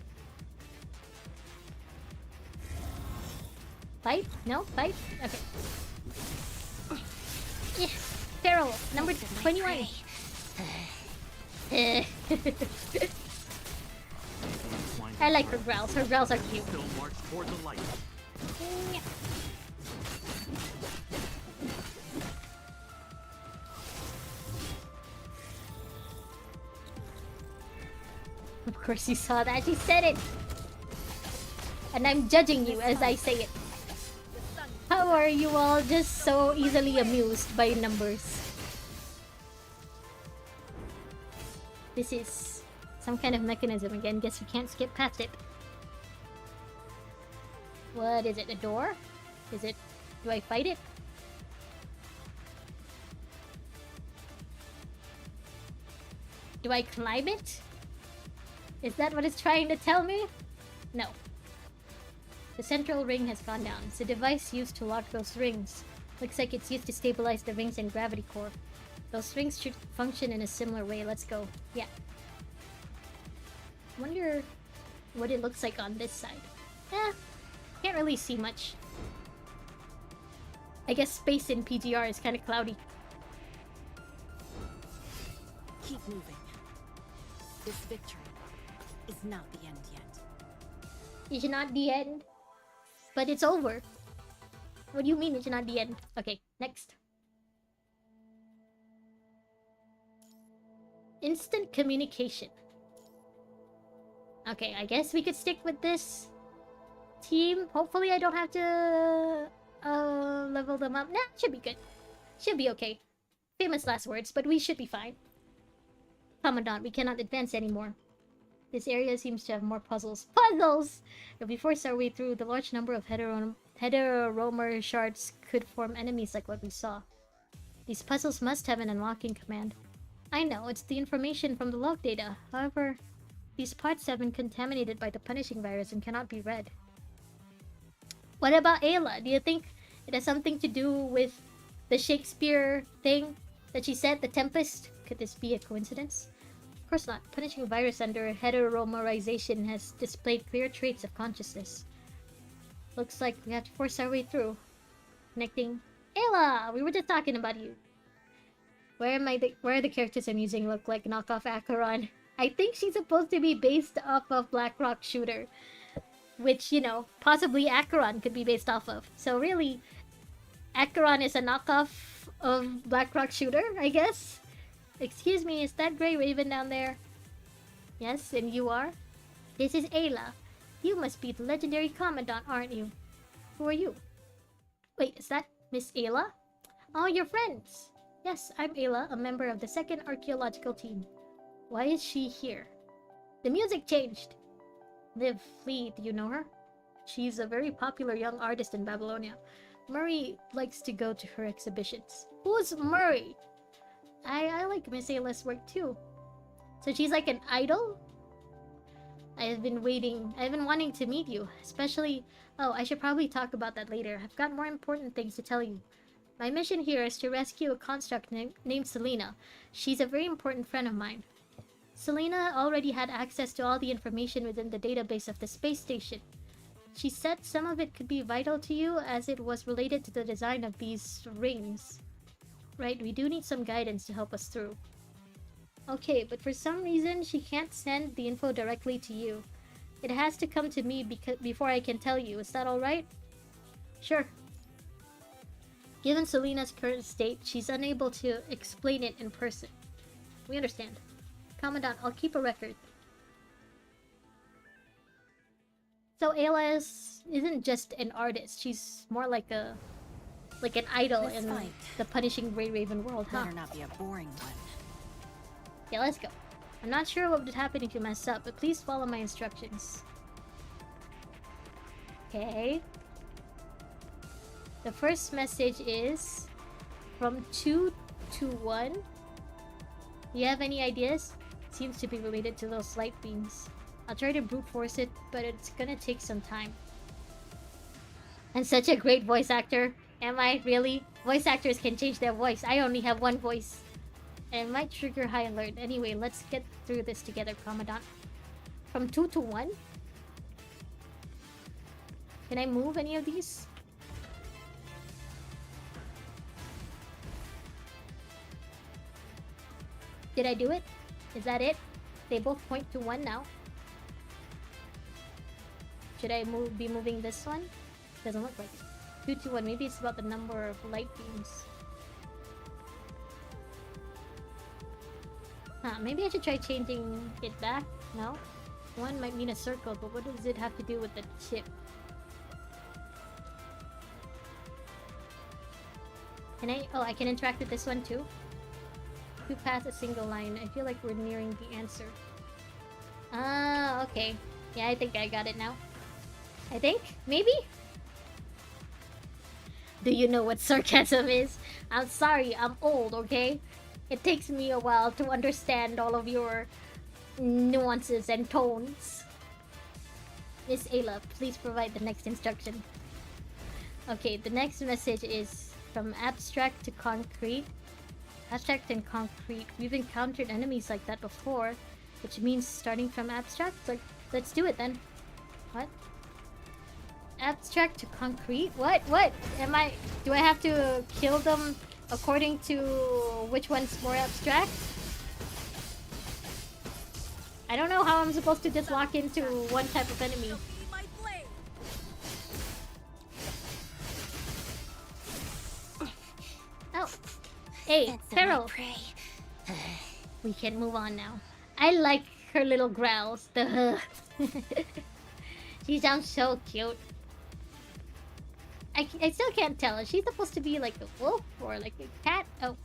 Fight? No? Fight? Okay. Yeah. Feral, number 21. I like her growls. Her growls are cute. Still march toward the light. Of course you saw that. You said it. And I'm judging you as I say it. How are you all just so easily amused by numbers? This is some kind of mechanism again. Guess we can't skip past it. What is it? A door? Is it... Do I fight it? Do I climb it? Is that what it's trying to tell me? No. The central ring has gone down. It's a device used to lock those rings. Looks like it's used to stabilize the rings and gravity core. Those rings should function in a similar way. Let's go. Yeah. Wonder what it looks like on this side. Can't really see much. I guess space in PGR is kind of cloudy. Keep moving. This victory is not the end yet. It's not the end. But it's over. What do you mean it's not the end? Okay, next. Instant communication. Okay, I guess we could stick with this team. Hopefully I don't have to level them up. Nah, should be good. Should be okay. Famous last words, but we should be fine. Commandant, we cannot advance anymore. This area seems to have more puzzles. Puzzles! If we force our way through, the large number of heteromer shards could form enemies like what we saw. These puzzles must have an unlocking command. I know, it's the information from the log data. However, these parts have been contaminated by the punishing virus and cannot be read. What about Ayla? Do you think it has something to do with the Shakespeare thing that she said, the Tempest? Could this be a coincidence? Of course not. Punishing virus under heteromerization has displayed clear traits of consciousness. Looks like we have to force our way through. Connecting. Ayla! We were just talking about you. Where are the characters I'm using look like knockoff Acheron? I think she's supposed to be based off of Blackrock Shooter. Which, you know, possibly Acheron could be based off of. So really, Acheron is a knockoff of Blackrock Shooter, I guess? Excuse me, is that Grey Raven down there? Yes, and you are? This is Ayla. You must be the legendary Commandant, aren't you? Who are you? Wait, is that Miss Ayla? Oh, you're friends! Yes, I'm Ayla, a member of the 2nd Archaeological Team. Why is she here? The music changed! Liv Flea, do you know her? She's a very popular young artist in Babylonia. Murray likes to go to her exhibitions. Who's Murray? I like Miss Ayla's work too. So she's like an idol? I've been wanting to meet you, especially... Oh, I should probably talk about that later. I've got more important things to tell you. My mission here is to rescue a construct named Selena. She's a very important friend of mine. Selena already had access to all the information within the database of the space station. She said some of it could be vital to you as it was related to the design of these rings. Right, we do need some guidance to help us through. Okay, but for some reason she can't send the info directly to you. It has to come to me before I can tell you. Is that alright? Sure. Given Selena's current state, she's unable to explain it in person. We understand. Commandant, I'll keep a record. So Ayla isn't just an artist. She's more like an idol in the punishing Grey Raven world, huh? Better not be a boring one. Yeah, let's go. I'm not sure what would happen if you mess up, but please follow my instructions. Okay. The first message is from 2 to 1. Do you have any ideas? Seems to be related to those light beams. I'll try to brute force it, but it's gonna take some time. And such a great voice actor. Am I? Really? Voice actors can change their voice. I only have one voice. And it might trigger high alert. Anyway, let's get through this together, Commandant. From 2 to 1? Can I move any of these? Did I do it? Is that it? They both point to 1 now. Should I be moving this one? Doesn't look like it. 2 to 1. Maybe it's about the number of light beams. Huh, maybe I should try changing it back? No? 1 might mean a circle, but what does it have to do with the tip? Can I? Oh, I can interact with this one too? 2 paths, a single line. I feel like we're nearing the answer. Ah, okay. Yeah, I think I got it now. I think? Maybe? Do you know what sarcasm is? I'm sorry, I'm old, okay? It takes me a while to understand all of your nuances and tones. Miss Ayla, please provide the next instruction. Okay, the next message is from abstract to concrete. Abstract and concrete. We've encountered enemies like that before, which means starting from abstract? Like, let's do it then. What? Abstract to concrete? What? What? Do I have to kill them according to which one's more abstract? I don't know how I'm supposed to just lock into one type of enemy. Oh. Hey, Carol. We can move on now. I like her little growls. She sounds so cute. I still can't tell. Is she supposed to be like a wolf or like a cat? Oh,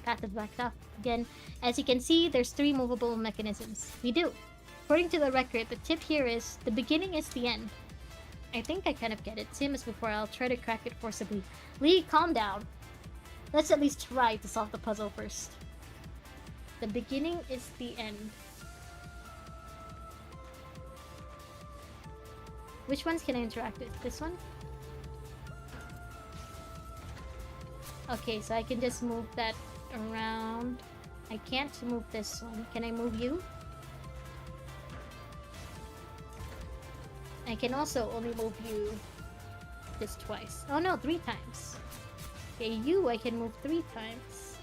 path is backed off again. As you can see, there's 3 movable mechanisms. We do. According to the record, the tip here is the beginning is the end. I think I kind of get it. Same as before, I'll try to crack it forcibly. Lee, calm down. Let's at least try to solve the puzzle first. The beginning is the end. Which ones can I interact with? This one? Okay, so I can just move that around. I can't move this one. Can I move you? I can also only move you just twice. Oh no, 3 times. Okay, you I can move 3 times.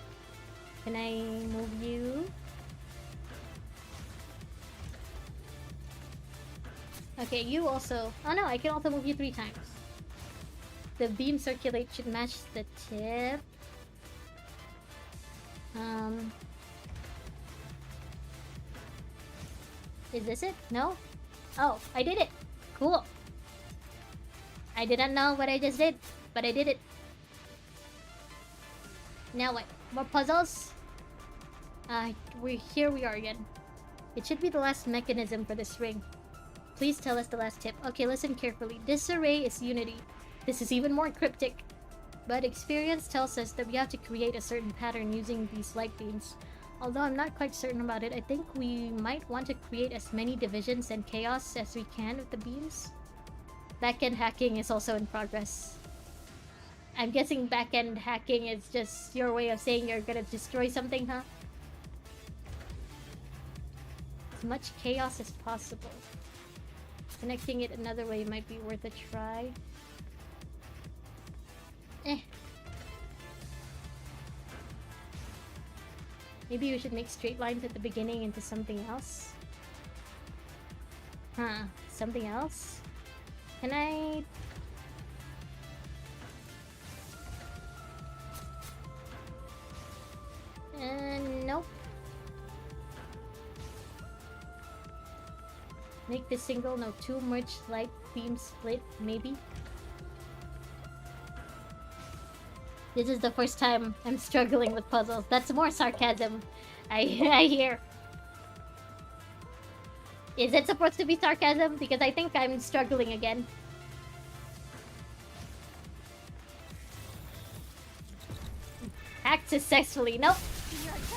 Can I move you? Okay, you also... Oh no, I can also move you 3 times. The beam circulate should match the tip. Is this it? No? Oh, I did it! Cool! I didn't know what I just did, but I did it. Now what? More puzzles? Here we are again. It should be the last mechanism for this ring. Please tell us the last tip. Okay, listen carefully. Disarray is unity. This is even more cryptic. But experience tells us that we have to create a certain pattern using these light beams. Although I'm not quite certain about it, I think we might want to create as many divisions and chaos as we can with the beams. Backend hacking is also in progress. I'm guessing backend hacking is just your way of saying you're gonna destroy something, huh? As much chaos as possible. Connecting it another way might be worth a try. Maybe we should make straight lines at the beginning into something else. Huh, something else? Can I... Nope. Make this single, no, 2 merge light beam split, maybe? This is the first time I'm struggling with puzzles. That's more sarcasm. I hear. Is it supposed to be sarcasm? Because I think I'm struggling again. Hacked successfully. Nope.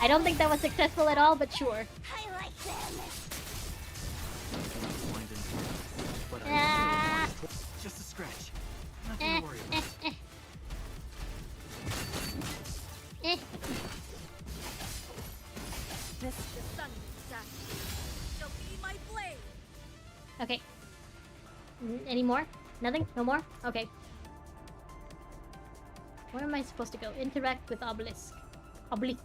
I don't think that was successful at all, but sure. I like them. But Ah, just a scratch. Nothing eh, to worry eh, about. eh. Eh. This the sun shall be my blade. Okay. Any more? Nothing? No more? Okay. Where am I supposed to go? Interact with Obelisk. Obelisk.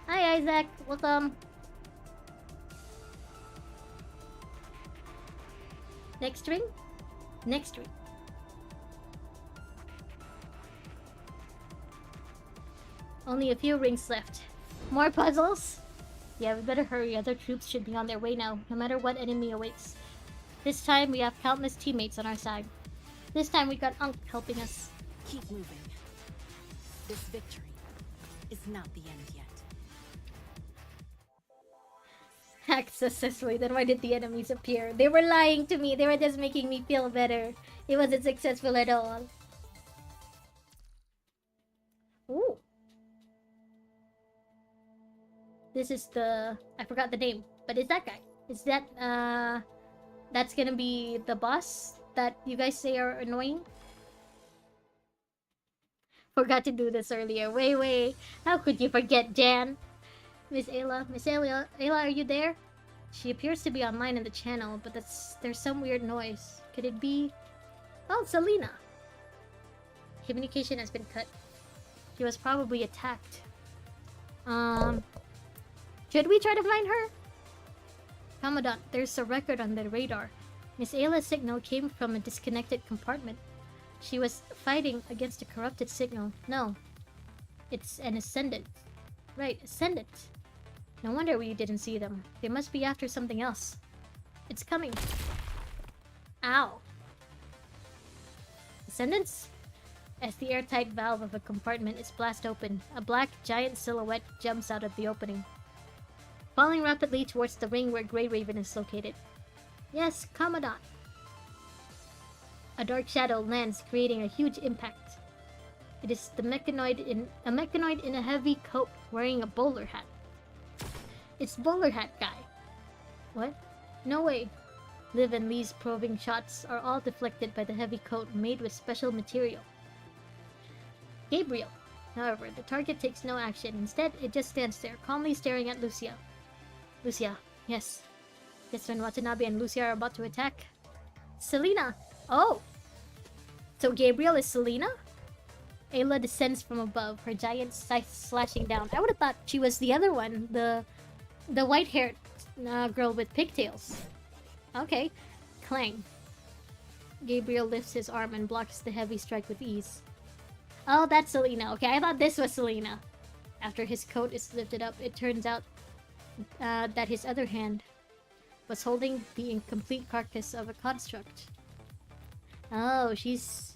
Hi, Isaac. Welcome. Next ring? Next ring. Only a few rings left. More puzzles? Yeah, we better hurry. Other troops should be on their way now, no matter what enemy awaits. This time, we have countless teammates on our side. This time, we got Unk helping us. Keep moving. This victory is not the end yet. Hacked successfully, then why did the enemies appear? They were lying to me. They were just making me feel better. It wasn't successful at all. Ooh. This is the... I forgot the name. But it's that guy. Is that, that's gonna be the boss that you guys say are annoying? Forgot to do this earlier. Wait. How could you forget, Jan? Miss Ayla. Miss Ayla, are you there? She appears to be online in the channel, but there's some weird noise. Could it be... Oh, Selena! Communication has been cut. She was probably attacked. Should we try to find her? Commandant, there's a record on the radar. Miss Ayla's signal came from a disconnected compartment. She was fighting against a corrupted signal. No. It's an Ascendant. Right, Ascendant. No wonder we didn't see them. They must be after something else. It's coming. Ow. Ascendants? As the airtight valve of a compartment is blast open, a black giant silhouette jumps out of the opening, falling rapidly towards the ring where Grey Raven is located. Yes, Commandant. A dark shadow lands, creating a huge impact. It is a mechanoid in a heavy coat, wearing a bowler hat. It's bowler hat guy. What? No way. Liv and Lee's probing shots are all deflected by the heavy coat made with special material. Gabriel. However, the target takes no action. Instead, it just stands there, calmly staring at Lucia. Lucia. Yes. Just when Watanabe and Lucia are about to attack. Selena! Oh! So Gabriel is Selena? Ayla descends from above, her giant scythe slashing down. I would have thought she was the other one, the white-haired girl with pigtails. Okay. Clang. Gabriel lifts his arm and blocks the heavy strike with ease. Oh, that's Selena. Okay, I thought this was Selena. After his coat is lifted up, it turns out that his other hand was holding the incomplete carcass of a construct. Oh, she's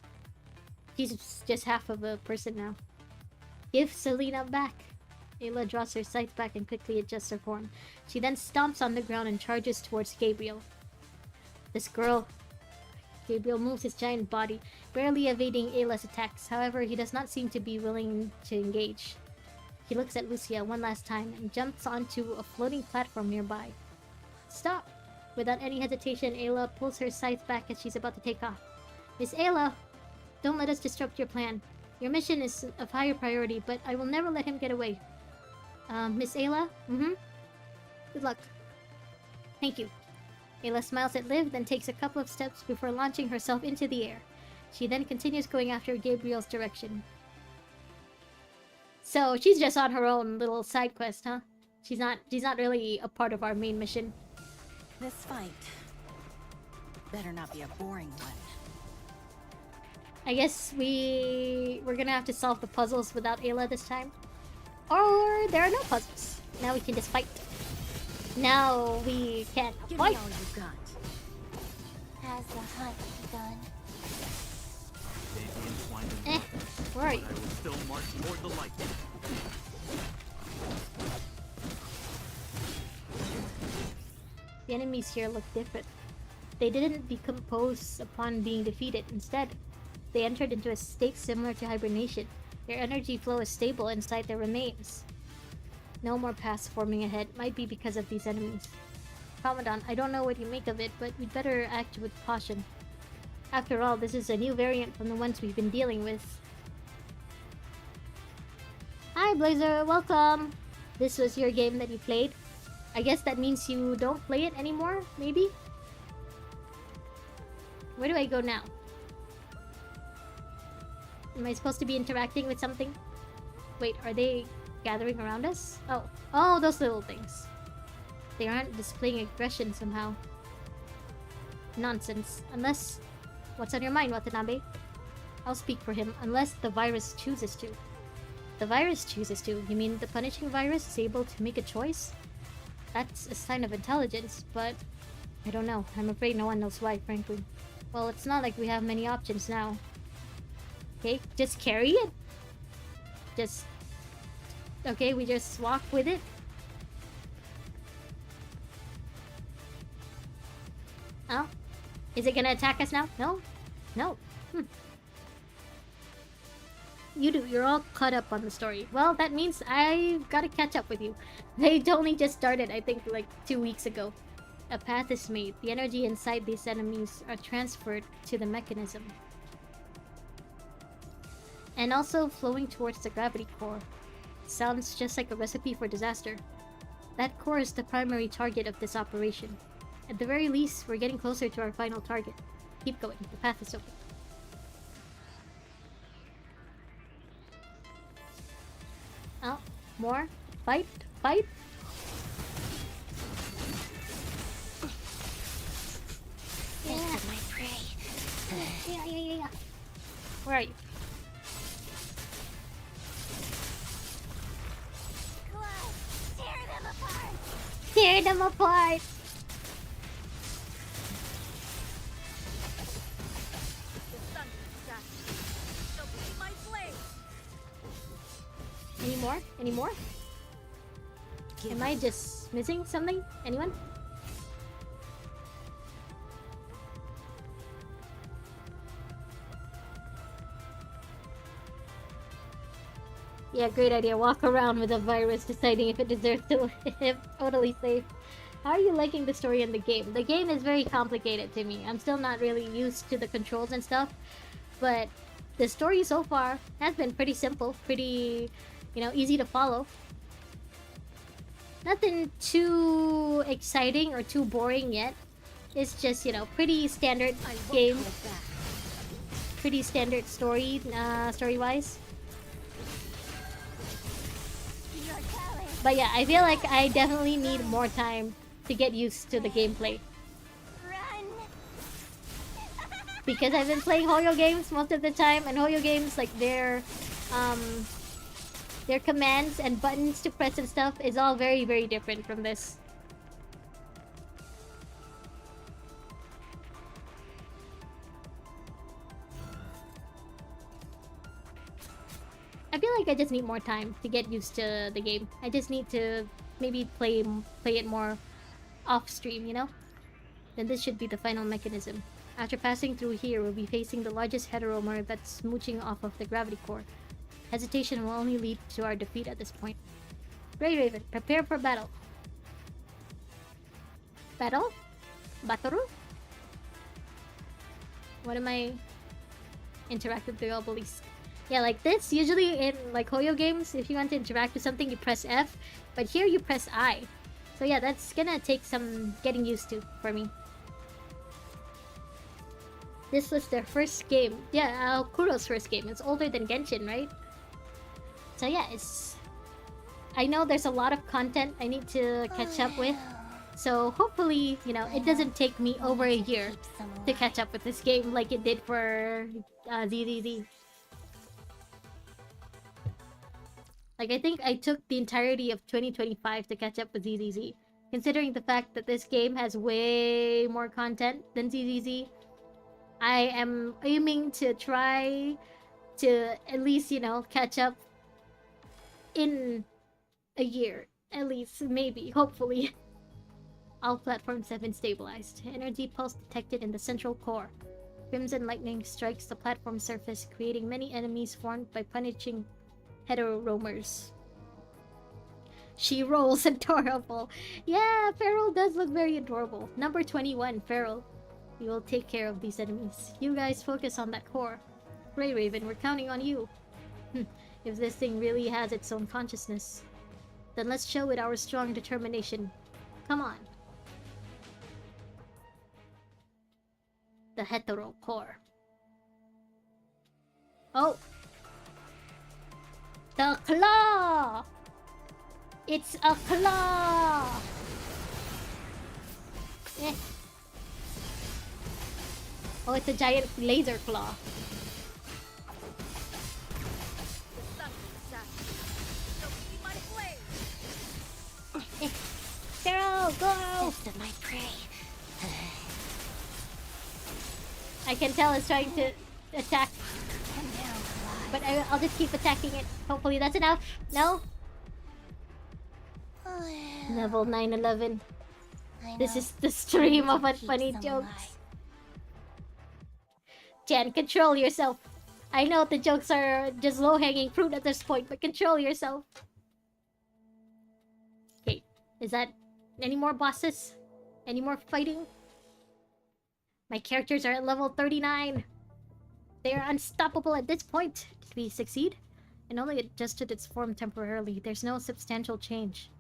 just half of a person now. Give Selena back. Ayla draws her scythe back and quickly adjusts her form. She then stomps on the ground and charges towards Gabriel. This girl... Gabriel moves his giant body, barely evading Ayla's attacks. However, he does not seem to be willing to engage. He looks at Lucia one last time and jumps onto a floating platform nearby. Stop! Without any hesitation, Ayla pulls her scythe back as she's about to take off. Miss Ayla! Don't let us disrupt your plan. Your mission is of higher priority, but I will never let him get away. Miss Ayla? Good luck. Thank you. Ayla smiles at Liv, then takes a couple of steps before launching herself into the air. She then continues going after Gabriel's direction. So, she's just on her own little side quest, huh? She's not really a part of our main mission. This fight better not be a boring one. I guess we're gonna have to solve the puzzles without Ayla this time. Or there are no puzzles. Now we can just fight. Now we can Give fight. me all you got. Has the hunt begun? May be entwined in darkness, Where are you? but I will still march toward the light. The enemies here look different. They didn't decompose upon being defeated. Instead, they entered into a state similar to hibernation. Their energy flow is stable inside their remains. No more paths forming ahead. Might be because of these enemies. Commandant, I don't know what you make of it, but we'd better act with caution. After all, this is a new variant from the ones we've been dealing with. Hi, Blazer. Welcome. This was your game that you played. I guess that means you don't play it anymore, maybe? Where do I go now? Am I supposed to be interacting with something? Wait, are they gathering around us? Oh. Oh, those little things. They aren't displaying aggression somehow. Nonsense. Unless... What's on your mind, Watanabe? I'll speak for him, unless the virus chooses to. The virus chooses to? You mean the punishing virus is able to make a choice? That's a sign of intelligence, but... I don't know. I'm afraid no one knows why, frankly. Well, it's not like we have many options now. Okay, just carry it? Just... Okay, we just walk with it? Oh? Is it gonna attack us now? No? No. You do. You're all caught up on the story. Well, that means I've gotta catch up with you. They only just started, I think, like 2 weeks ago. A path is made. The energy inside these enemies are transferred to the mechanism. And also flowing towards the gravity core. Sounds just like a recipe for disaster. That core is the primary target of this operation. At the very least, we're getting closer to our final target. Keep going. The path is open. Oh, more? Fight? Fight? Yeah. My prey. Yeah. Where are you? Close. Tear them apart. Tear them apart! Any more? Any more? Am I just missing something? Anyone? Yeah, great idea. Walk around with a virus deciding if it deserves to live. Totally safe. How are you liking the story in the game? The game is very complicated to me. I'm still not really used to the controls and stuff. But the story so far has been pretty simple. Pretty, easy to follow. Nothing too exciting or too boring yet. It's just, pretty standard game. Pretty standard story, story-wise. But yeah, I feel like I definitely need more time to get used to the gameplay. Run. Because I've been playing Hoyo games most of the time, and Hoyo games, like their commands and buttons to press and stuff is all very, very different from this. I feel like I just need more time to get used to the game. I just need to maybe play it more off stream, Then this should be the final mechanism. After passing through here, we'll be facing the largest heteromer that's smooching off of the gravity core. Hesitation will only lead to our defeat at this point. Grey Raven, prepare for battle. Battle? Batoru? What am I... Interact with the obelisk. Yeah, like this, usually in like Hoyo games, if you want to interact with something, you press F. But here you press I. So yeah, that's gonna take some getting used to for me. This was their first game. Yeah, Kuro's first game. It's older than Genshin, right? So yeah, it's... I know there's a lot of content I need to catch up with. So hopefully, it doesn't take me over a year to catch up with this game like it did for ZZZ. Like, I think I took the entirety of 2025 to catch up with ZZZ. Considering the fact that this game has way more content than ZZZ, I am aiming to try to at least, catch up in a year. At least, maybe, hopefully. All platforms have been stabilized. Energy pulse detected in the central core. Crimson lightning strikes the platform surface, creating many enemies formed by punishing hetero roamers. She rolls adorable. Yeah, Feral does look very adorable. Number 21, Feral. We will take care of these enemies. You guys focus on that core. Grey Raven, we're counting on you. If this thing really has its own consciousness, then let's show it our strong determination. Come on. The hetero core. Oh! The claw! It's a claw! Eh. Oh, it's a giant laser claw. Carol, go! Of my prey. I can tell it's trying to attack, but I'll just keep attacking it. Hopefully that's enough. No? Level 911. This is the stream of funny jokes. Jen, control yourself. I know the jokes are just low-hanging fruit at this point, but control yourself. Okay, is that any more bosses? Any more fighting? My characters are at level 39. They are unstoppable at this point. Did we succeed? It only adjusted its form temporarily. There's no substantial change.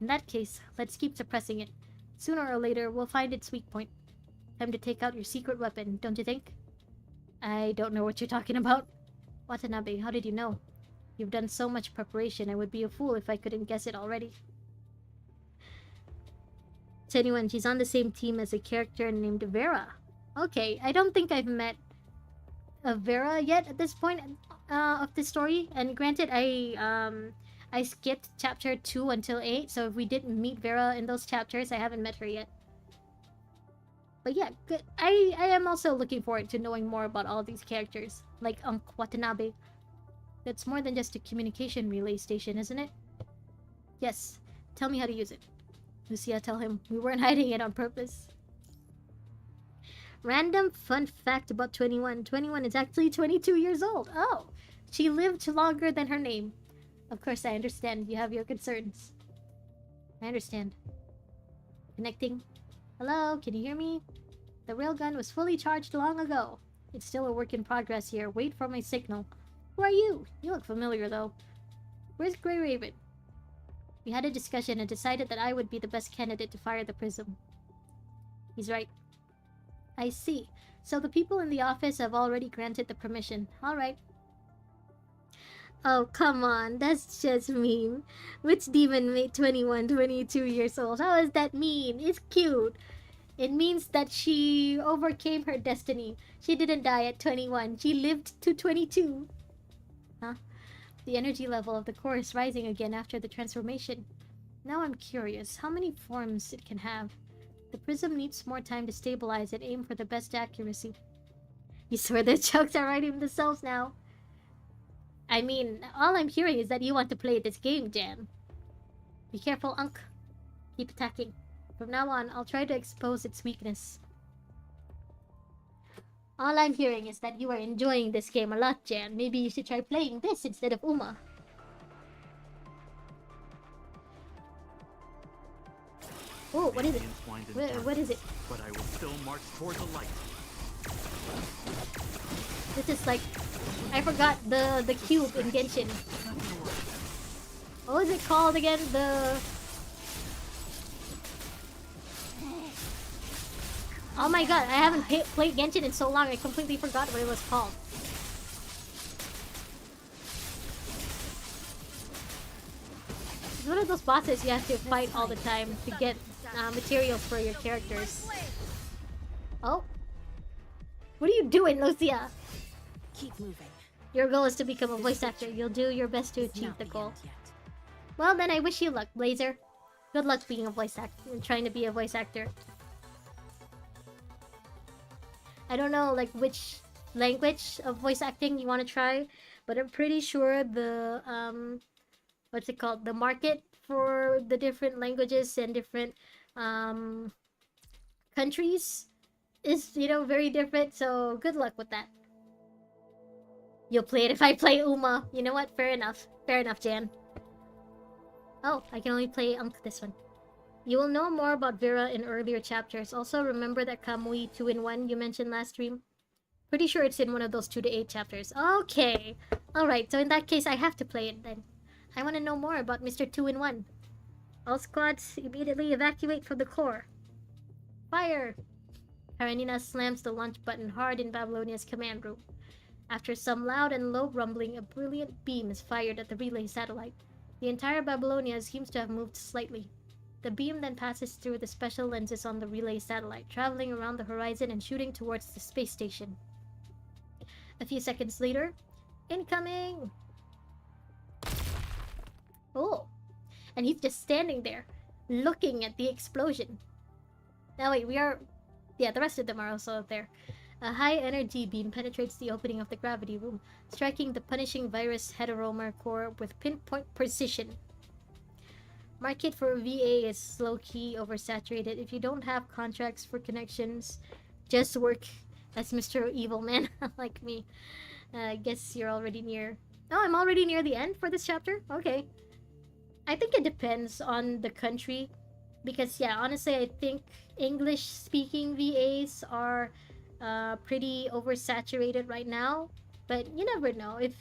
In that case, let's keep suppressing it. Sooner or later, we'll find its weak point. Time to take out your secret weapon, don't you think? I don't know what you're talking about. Watanabe, how did you know? You've done so much preparation, I would be a fool if I couldn't guess it already. To anyone, she's on the same team as a character named Vera. Okay, I don't think I've met a Vera yet at this point of the story. And granted, I skipped chapter 2 until 8, so if we didn't meet Vera in those chapters, I haven't met her yet. But yeah, good. I am also looking forward to knowing more about all these characters, like Watanabe. That's more than just a communication relay station, isn't it? Yes. Tell me how to use it. Lucia, tell him we weren't hiding it on purpose. Random fun fact about 21. 21 is actually 22 years old. Oh, she lived longer than her name. Of course, I understand. You have your concerns. I understand. Connecting. Hello, can you hear me? The railgun was fully charged long ago. It's still a work in progress here. Wait for my signal. Who are you? You look familiar, though. Where's Grey Raven? We had a discussion and decided that I would be the best candidate to fire the prism. He's right. I see. So the people in the office have already granted the permission. Alright. Oh, come on. That's just mean. Which demon made 21, 22 years old? How is that mean? It's cute. It means that she overcame her destiny. She didn't die at 21. She lived to 22. Huh? The energy level of the core is rising again after the transformation. Now I'm curious, how many forms it can have? The prism needs more time to stabilize and aim for the best accuracy. You swear the jokes are writing themselves now. I mean, all I'm hearing is that you want to play this game, Jan. Be careful, Unk. Keep attacking. From now on, I'll try to expose its weakness. All I'm hearing is that you are enjoying this game a lot, Jan. Maybe you should try playing this instead of Uma. Oh, what is it? What is it? But I will still march toward the light. This is like... I forgot the cube in Genshin. What was it called again? Oh my god, I haven't played Genshin in so long, I completely forgot what it was called. It's one of those bosses you have to fight all the time to get materials for your characters. Oh. What are you doing, Lucia? Keep moving. Your goal is to become a voice actor. You'll do your best to achieve the goal. Well, then I wish you luck, Blazer. Good luck being a voice actor and trying to be a voice actor. I don't know like which language of voice acting you want to try, but I'm pretty sure the what's it called? The market for the different languages and different um, countries is, very different. So good luck with that. You'll play it if I play Uma. You know what? Fair enough. Fair enough, Jan. Oh, I can only play this one. You will know more about Vera in earlier chapters. Also, remember that Kamui 2-in-1 you mentioned last stream? Pretty sure it's in one of those 2 to 8 chapters. Okay. Alright, so in that case, I have to play it then. I want to know more about Mr. 2-in-1. All squads immediately evacuate from the core. Fire! Karenina slams the launch button hard in Babylonia's command room. After some loud and low rumbling, a brilliant beam is fired at the relay satellite. The entire Babylonia seems to have moved slightly. The beam then passes through the special lenses on the relay satellite, traveling around the horizon and shooting towards the space station. A few seconds later, incoming! Oh! And he's just standing there, looking at the explosion. Now wait, the rest of them are also out there. A high-energy beam penetrates the opening of the gravity room, striking the punishing virus heteromer core with pinpoint precision. Market for VA is low-key oversaturated. If you don't have contracts for connections, just work as Mr. Evil Man like me. I guess you're already near... Oh, I'm already near the end for this chapter? Okay. I think it depends on the country. Because, yeah, honestly, I think English-speaking VAs are pretty oversaturated right now. But you never know. If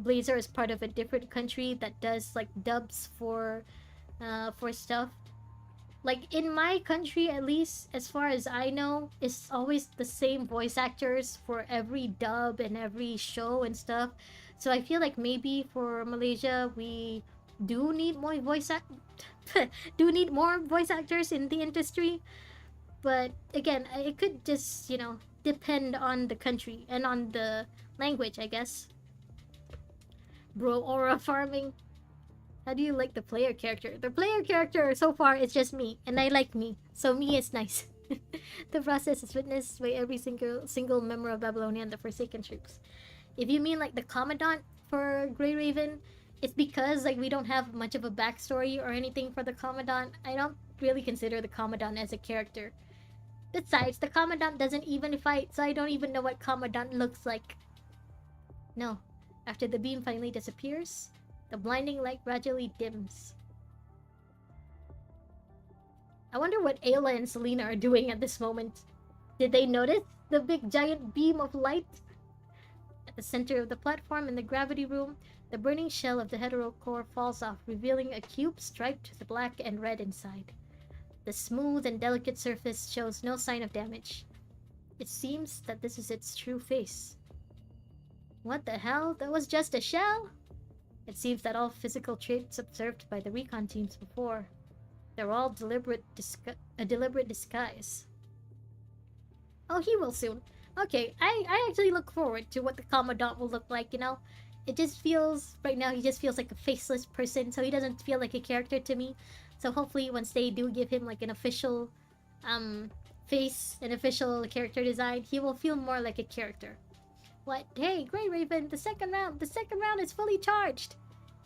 Blazer is part of a different country that does like dubs for stuff. Like in my country, at least as far as I know, it's always the same voice actors for every dub and every show and stuff. So I feel like maybe for Malaysia, we do need more do need more voice actors in the industry. But again, it could just depend on the country and on the language, I guess. Bro, aura farming. How do you like the player character? The player character so far is just me, and I like me, so me is nice. The process is witnessed by every single member of Babylonia and the Forsaken troops. If you mean like the Commandant for Grey Raven, it's because like we don't have much of a backstory or anything for the Commandant. I don't really consider the Commandant as a character. Besides, the Commandant doesn't even fight, so I don't even know what Commandant looks like. No. After the beam finally disappears, the blinding light gradually dims. I wonder what Ayla and Selena are doing at this moment. Did they notice the big giant beam of light? At the center of the platform in the gravity room, the burning shell of the hetero core falls off, revealing a cube striped with black and red inside. The smooth and delicate surface shows no sign of damage. It seems that this is its true face. What the hell? That was just a shell? It seems that all physical traits observed by the recon teams before, they're all a deliberate disguise. Oh, he will soon. Okay, I actually look forward to what the Commandant will look like, It just feels, right now he just feels like a faceless person, so he doesn't feel like a character to me. So hopefully once they do give him like an official face, an official character design, he will feel more like a character. What? Hey, Grey Raven, the second round is fully charged!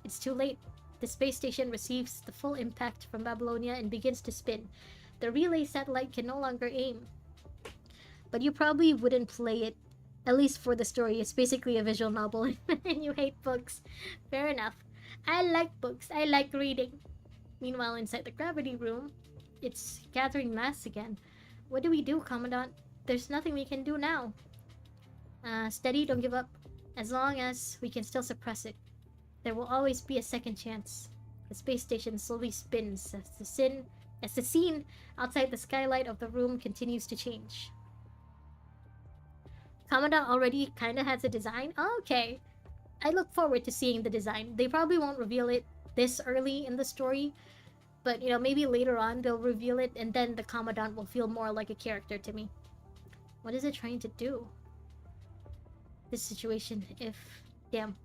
It's too late. The space station receives the full impact from Babylonia and begins to spin. The relay satellite can no longer aim. But you probably wouldn't play it, at least for the story. It's basically a visual novel and you hate books. Fair enough. I like books. I like reading. Meanwhile, inside the gravity room, it's gathering mass again. What do we do, Commandant? There's nothing we can do now. Steady, don't give up. As long as we can still suppress it, there will always be a second chance. The space station slowly spins as the scene outside the skylight of the room continues to change. Commandant already kinda has a design? Oh, okay. I look forward to seeing the design. They probably won't reveal it this early in the story, but maybe later on they'll reveal it and then the Commandant will feel more like a character to me. What is it trying to do? This situation, damn.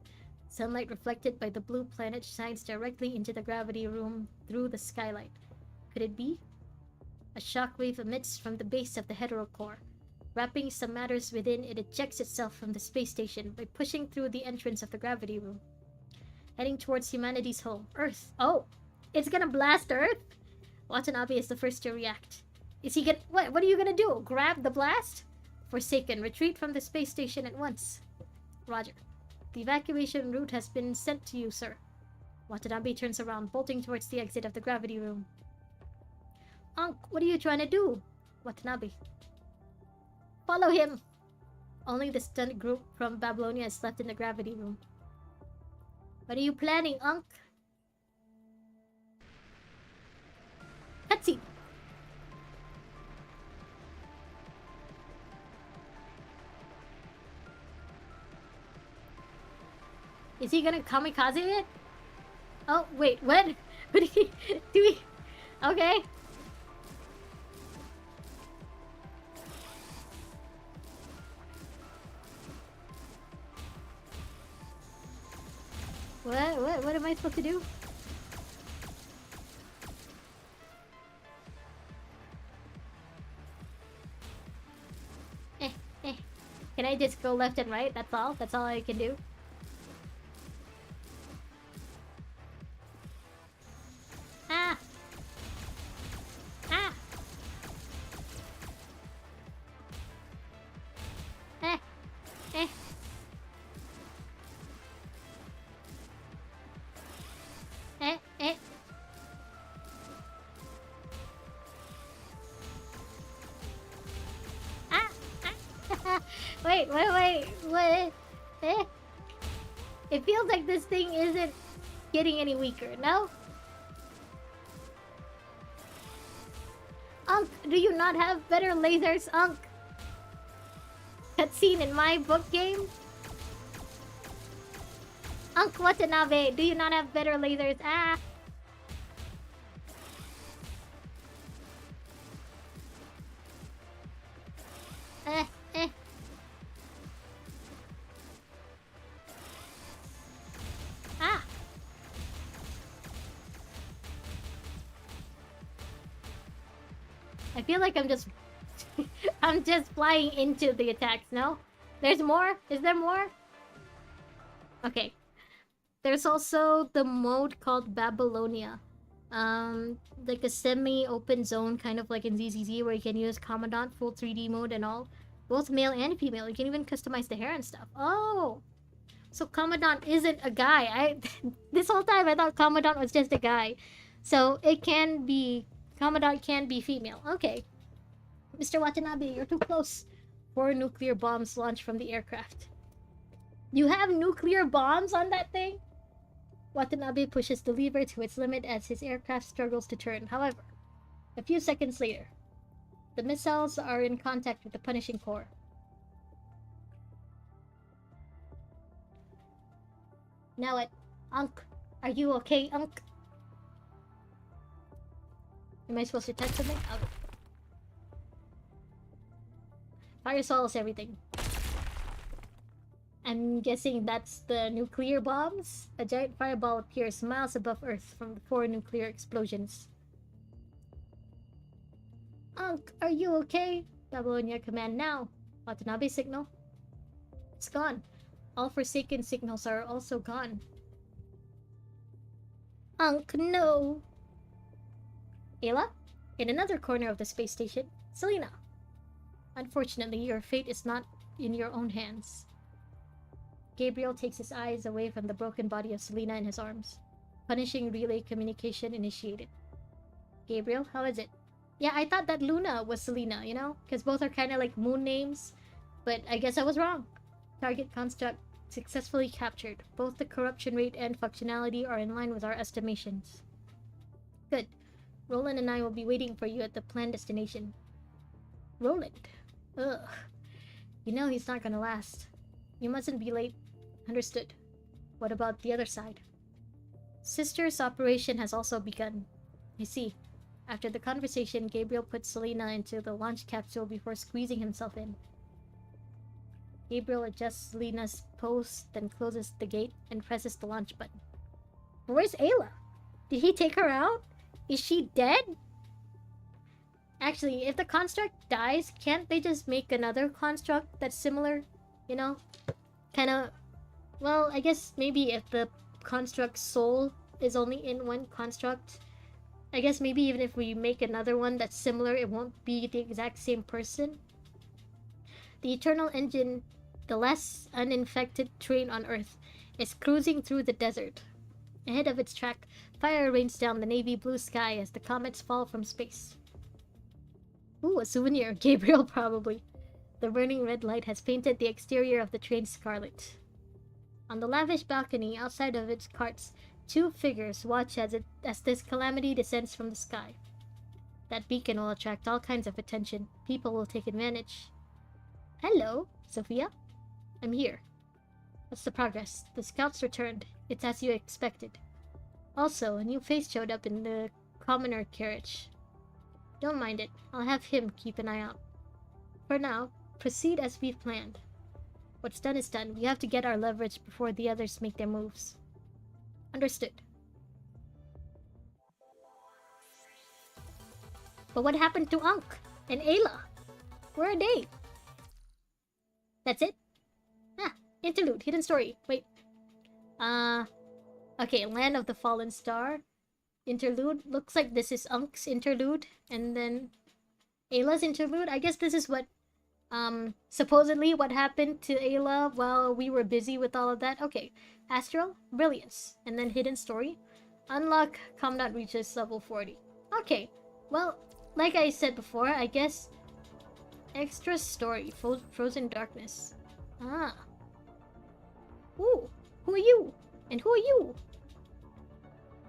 Sunlight reflected by the blue planet shines directly into the gravity room through the skylight. Could it be? A shockwave emits from the base of the heterocore. Wrapping some matters within, it ejects itself from the space station by pushing through the entrance of the gravity room. Heading towards humanity's home, Earth. Oh! It's gonna blast Earth? Watanabe is the first to react. Is he gonna... What are you gonna do? Grab the blast? Forsaken, retreat from the space station at once. Roger. The evacuation route has been sent to you, sir. Watanabe turns around, bolting towards the exit of the gravity room. Unc, what are you trying to do? Watanabe. Follow him! Only the stunned group from Babylonia is left in the gravity room. What are you planning, Unc? Cutscene! Is he gonna kamikaze it? Oh, wait, what? What did he... Do we... Okay. What am I supposed to do? Eh. Can I just go left and right? That's all? That's all I can do? Ah! Ah! Eh! Eh! Eh! Eh! Ah! Ah! Wait! What? Eh? It feels like this thing isn't getting any weaker, no? Unc, do you not have better lasers, Unc? Cutscene in my book game? Unc Watanabe, do you not have better lasers? Ah! Eh. Ah! I feel like I'm just... I'm just flying into the attacks, no? There's more? Is there more? Okay. There's also the mode called Babylonia. Like a semi-open zone, kind of like in ZZZ, where you can use Commandant, full 3D mode and all. Both male and female. You can even customize the hair and stuff. Oh! So Commandant isn't a guy. This whole time I thought Commandant was just a guy. So it can be... Commandant can be female. Okay. Mr. Watanabe, you're too close. 4 nuclear bombs launched from the aircraft. You have nuclear bombs on that thing? Watanabe pushes the lever to its limit as his aircraft struggles to turn. However, a few seconds later, the missiles are in contact with the punishing core. Now what? Unc, are you okay, Unc? Am I supposed to touch something? Oh. Fire solves everything. I'm guessing that's the nuclear bombs? A giant fireball appears miles above Earth from the 4 nuclear explosions. Unc, are you okay? Babylonia command now. Watanabe signal. It's gone. All Forsaken signals are also gone. Unc, no! Ayla? In another corner of the space station, Selena. Unfortunately, your fate is not in your own hands. Gabriel takes his eyes away from the broken body of Selena in his arms. Punishing relay communication initiated. Gabriel, how is it? Yeah, I thought that Luna was Selena, you know? Because both are kind of like moon names. But I guess I was wrong. Target construct successfully captured. Both the corruption rate and functionality are in line with our estimations. Good. Roland and I will be waiting for you at the planned destination. Roland? Ugh. You know he's not gonna last. You mustn't be late. Understood. What about the other side? Sister's operation has also begun. I see. After the conversation, Gabriel puts Selena into the launch capsule before squeezing himself in. Gabriel adjusts Selena's pose, then closes the gate and presses the launch button. Where's Ayla? Did he take her out? Is she dead? Actually, if the construct dies, can't they just make another construct that's similar? You know? Kinda... Well, I guess maybe if the construct's soul is only in one construct, I guess maybe even if we make another one that's similar, it won't be the exact same person. The Eternal Engine, the last uninfected train on Earth, is cruising through the desert. Ahead of its track, fire rains down the navy blue sky as the comets fall from space. Ooh, a souvenir. Gabriel, probably. The burning red light has painted the exterior of the train scarlet. On the lavish balcony outside of its carts, two figures watch as this calamity descends from the sky. That beacon will attract all kinds of attention. People will take advantage. Hello, Sophia. I'm here. What's the progress? The scouts returned. It's as you expected. Also, a new face showed up in the commoner carriage. Don't mind it. I'll have him keep an eye out. For now, proceed as we've planned. What's done is done. We have to get our leverage before the others make their moves. Understood. But what happened to Ankh and Ayla? Where are they? That's it? Ah, interlude, hidden story. Wait. Okay, Land of the Fallen Star. Interlude. Looks like this is Ankh's interlude. And then Ayla's interlude. I guess this is what, supposedly what happened to Ayla while we were busy with all of that. Okay. Astral, Brilliance. And then Hidden Story. Unlock, Commandant reaches level 40. Okay. Well, like I said before, I guess extra story, Frozen Darkness. Ah. Ooh, who are you? And who are you?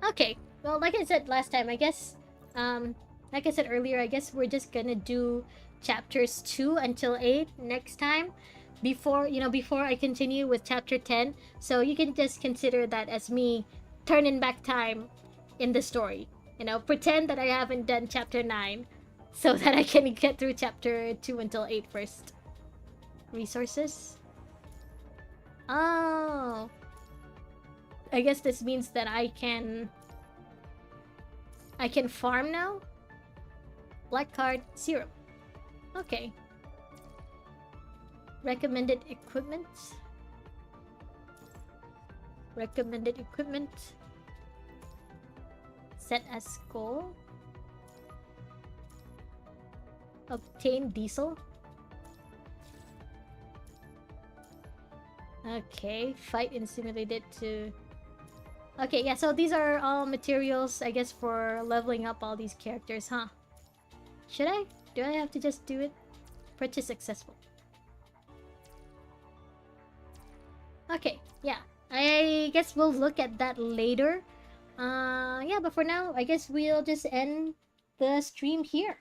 Okay, well, like I said last time, I guess, like I said earlier, I guess we're just gonna do chapters 2 until 8 next time. Before I continue with chapter 10. So you can just consider that as me turning back time in the story. Pretend that I haven't done chapter 9 so that I can get through chapter 2 until 8 first. Resources? Oh. I guess this means that I can farm now? Black card, 0. Okay. Recommended equipment. Recommended equipment. Set as goal. Obtain diesel. Okay, fight in simulated to... Okay, yeah, so these are all materials, I guess, for leveling up all these characters, huh? Should I? Do I have to just do it? Purchase successful. Okay, yeah. I guess we'll look at that later. Yeah, but for now, I guess we'll just end the stream here.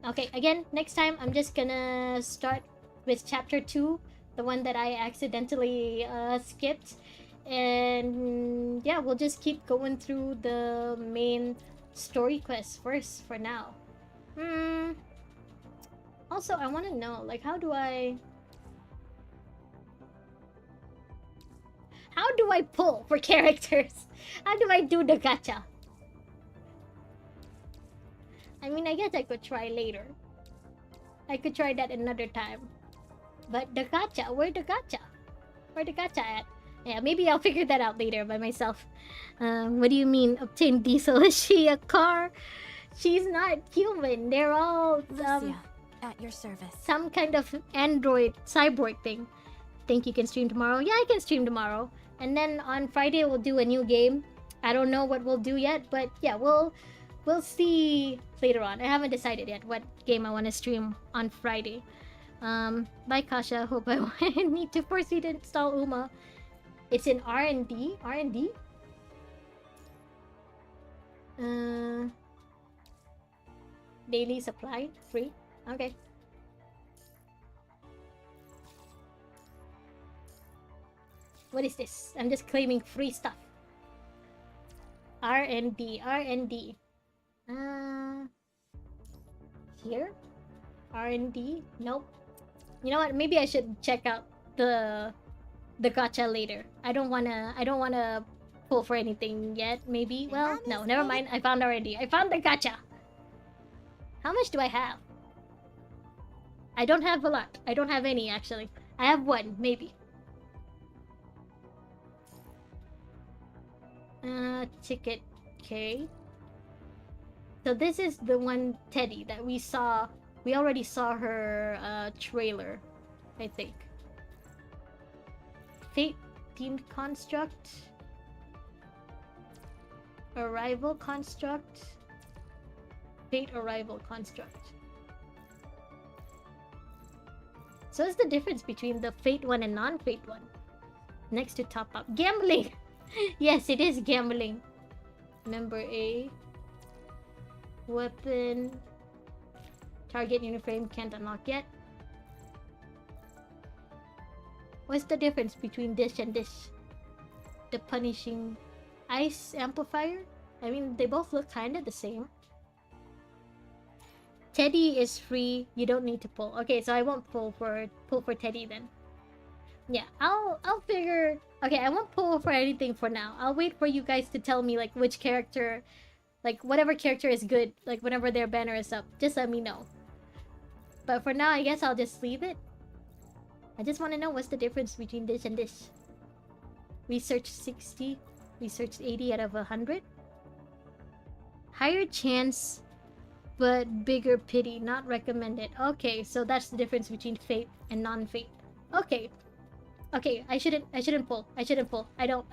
Okay, again, next time, I'm just gonna start with chapter 2, the one that I accidentally skipped. And yeah, we'll just keep going through the main story quest first for now. Also, I want to know, like, how do I pull for characters? How do I do the gacha? I mean, I guess I could try later. I could try that another time. But the gacha, where the gacha? Where the gacha at? Yeah, maybe I'll figure that out later by myself. What do you mean, obtain diesel? Is she a car? She's not human. They're all Lucia, at your service. some kind of android cyborg thing. Think you can stream tomorrow? Yeah, I can stream tomorrow. And then on Friday we'll do a new game. I don't know what we'll do yet, but yeah, we'll see later on. I haven't decided yet what game I want to stream on Friday. Bye Kasha. Hope I need to proceed to install Uma. It's in R&D. R&D? Daily supply? Free? Okay. What is this? I'm just claiming free stuff. R&D. R&D. Here? R&D? Nope. You know what? Maybe I should check out the gacha later. I don't wanna pull for anything yet. Maybe. Well, no, never mind. I found R&D. I found the gacha. How much do I have? I don't have a lot. I don't have any actually. I have one, maybe. Ticket. Okay. So this is the one Teddy that we saw. We already saw her trailer, I think. Fate themed construct. Arrival construct. Fate arrival construct. So what's the difference between the Fate one and non-Fate one? Next to top up. Gambling! Yes, it is gambling. Member A. Weapon. Target uniframe can't unlock yet. What's the difference between this and this? The punishing ice amplifier? I mean, they both look kind of the same. Teddy is free. You don't need to pull. Okay, so I won't pull for Teddy then. Yeah, I'll figure. Okay, I won't pull for anything for now. I'll wait for you guys to tell me like which character, like whatever character is good. Like whenever their banner is up, just let me know. But for now, I guess I'll just leave it. I just want to know what's the difference between this and this. Research 60. Research 80 out of 100. Higher chance, but bigger pity. Not recommended. Okay, so that's the difference between Fate and non-Fate. Okay. Okay, I shouldn't pull. I shouldn't pull. I don't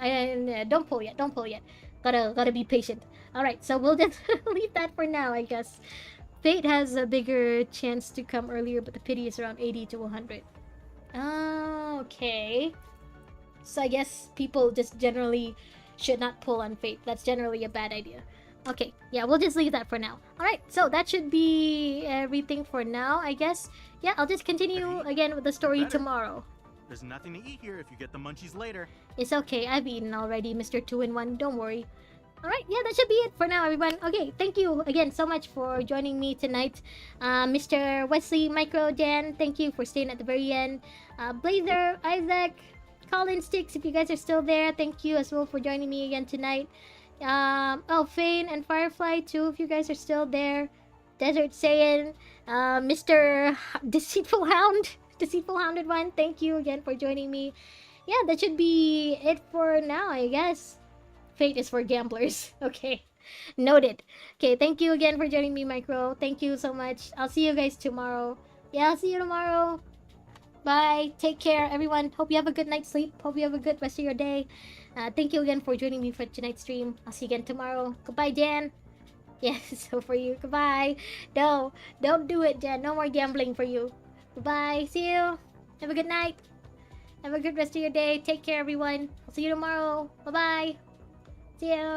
pull yet. Don't pull yet. Gotta be patient. All right, so we'll just leave that for now, I guess. Fate has a bigger chance to come earlier, but the pity is around 80 to 100. Okay. So I guess people just generally should not pull on Fate. That's generally a bad idea. Okay, yeah, we'll just leave that for now. Alright, so that should be everything for now, I guess. Yeah, I'll just continue again with the story tomorrow. There's nothing to eat here if you get the munchies later. It's okay, I've eaten already, Mr. 2-in-1, don't worry. Alright, yeah, that should be it for now, everyone. Okay, thank you again so much for joining me tonight. Mr. Wesley, Micro, Dan, thank you for staying at the very end. Blazer, Isaac, Colin, Sticks, if you guys are still there, thank you as well for joining me again tonight. Oh, Fane and Firefly too, if you guys are still there. Desert Saiyan, Mr. Deceitful Hound, Deceitful Hounded One, thank you again for joining me. Yeah, that should be it for now, I guess. Fate is for gamblers. Okay, noted. Okay, thank you again for joining me, Micro. Thank you so much. I'll see you guys tomorrow. Yeah, I'll see you tomorrow. Bye. Take care, everyone. Hope you have a good night's sleep. Hope you have a good rest of your day. Thank you again for joining me for tonight's stream. I'll see you again tomorrow. Goodbye, Jan. Yes, so for you. Goodbye. No, don't do it, Jan. No more gambling for you. Goodbye. See you. Have a good night. Have a good rest of your day. Take care, everyone. I'll see you tomorrow. Bye-bye. See you.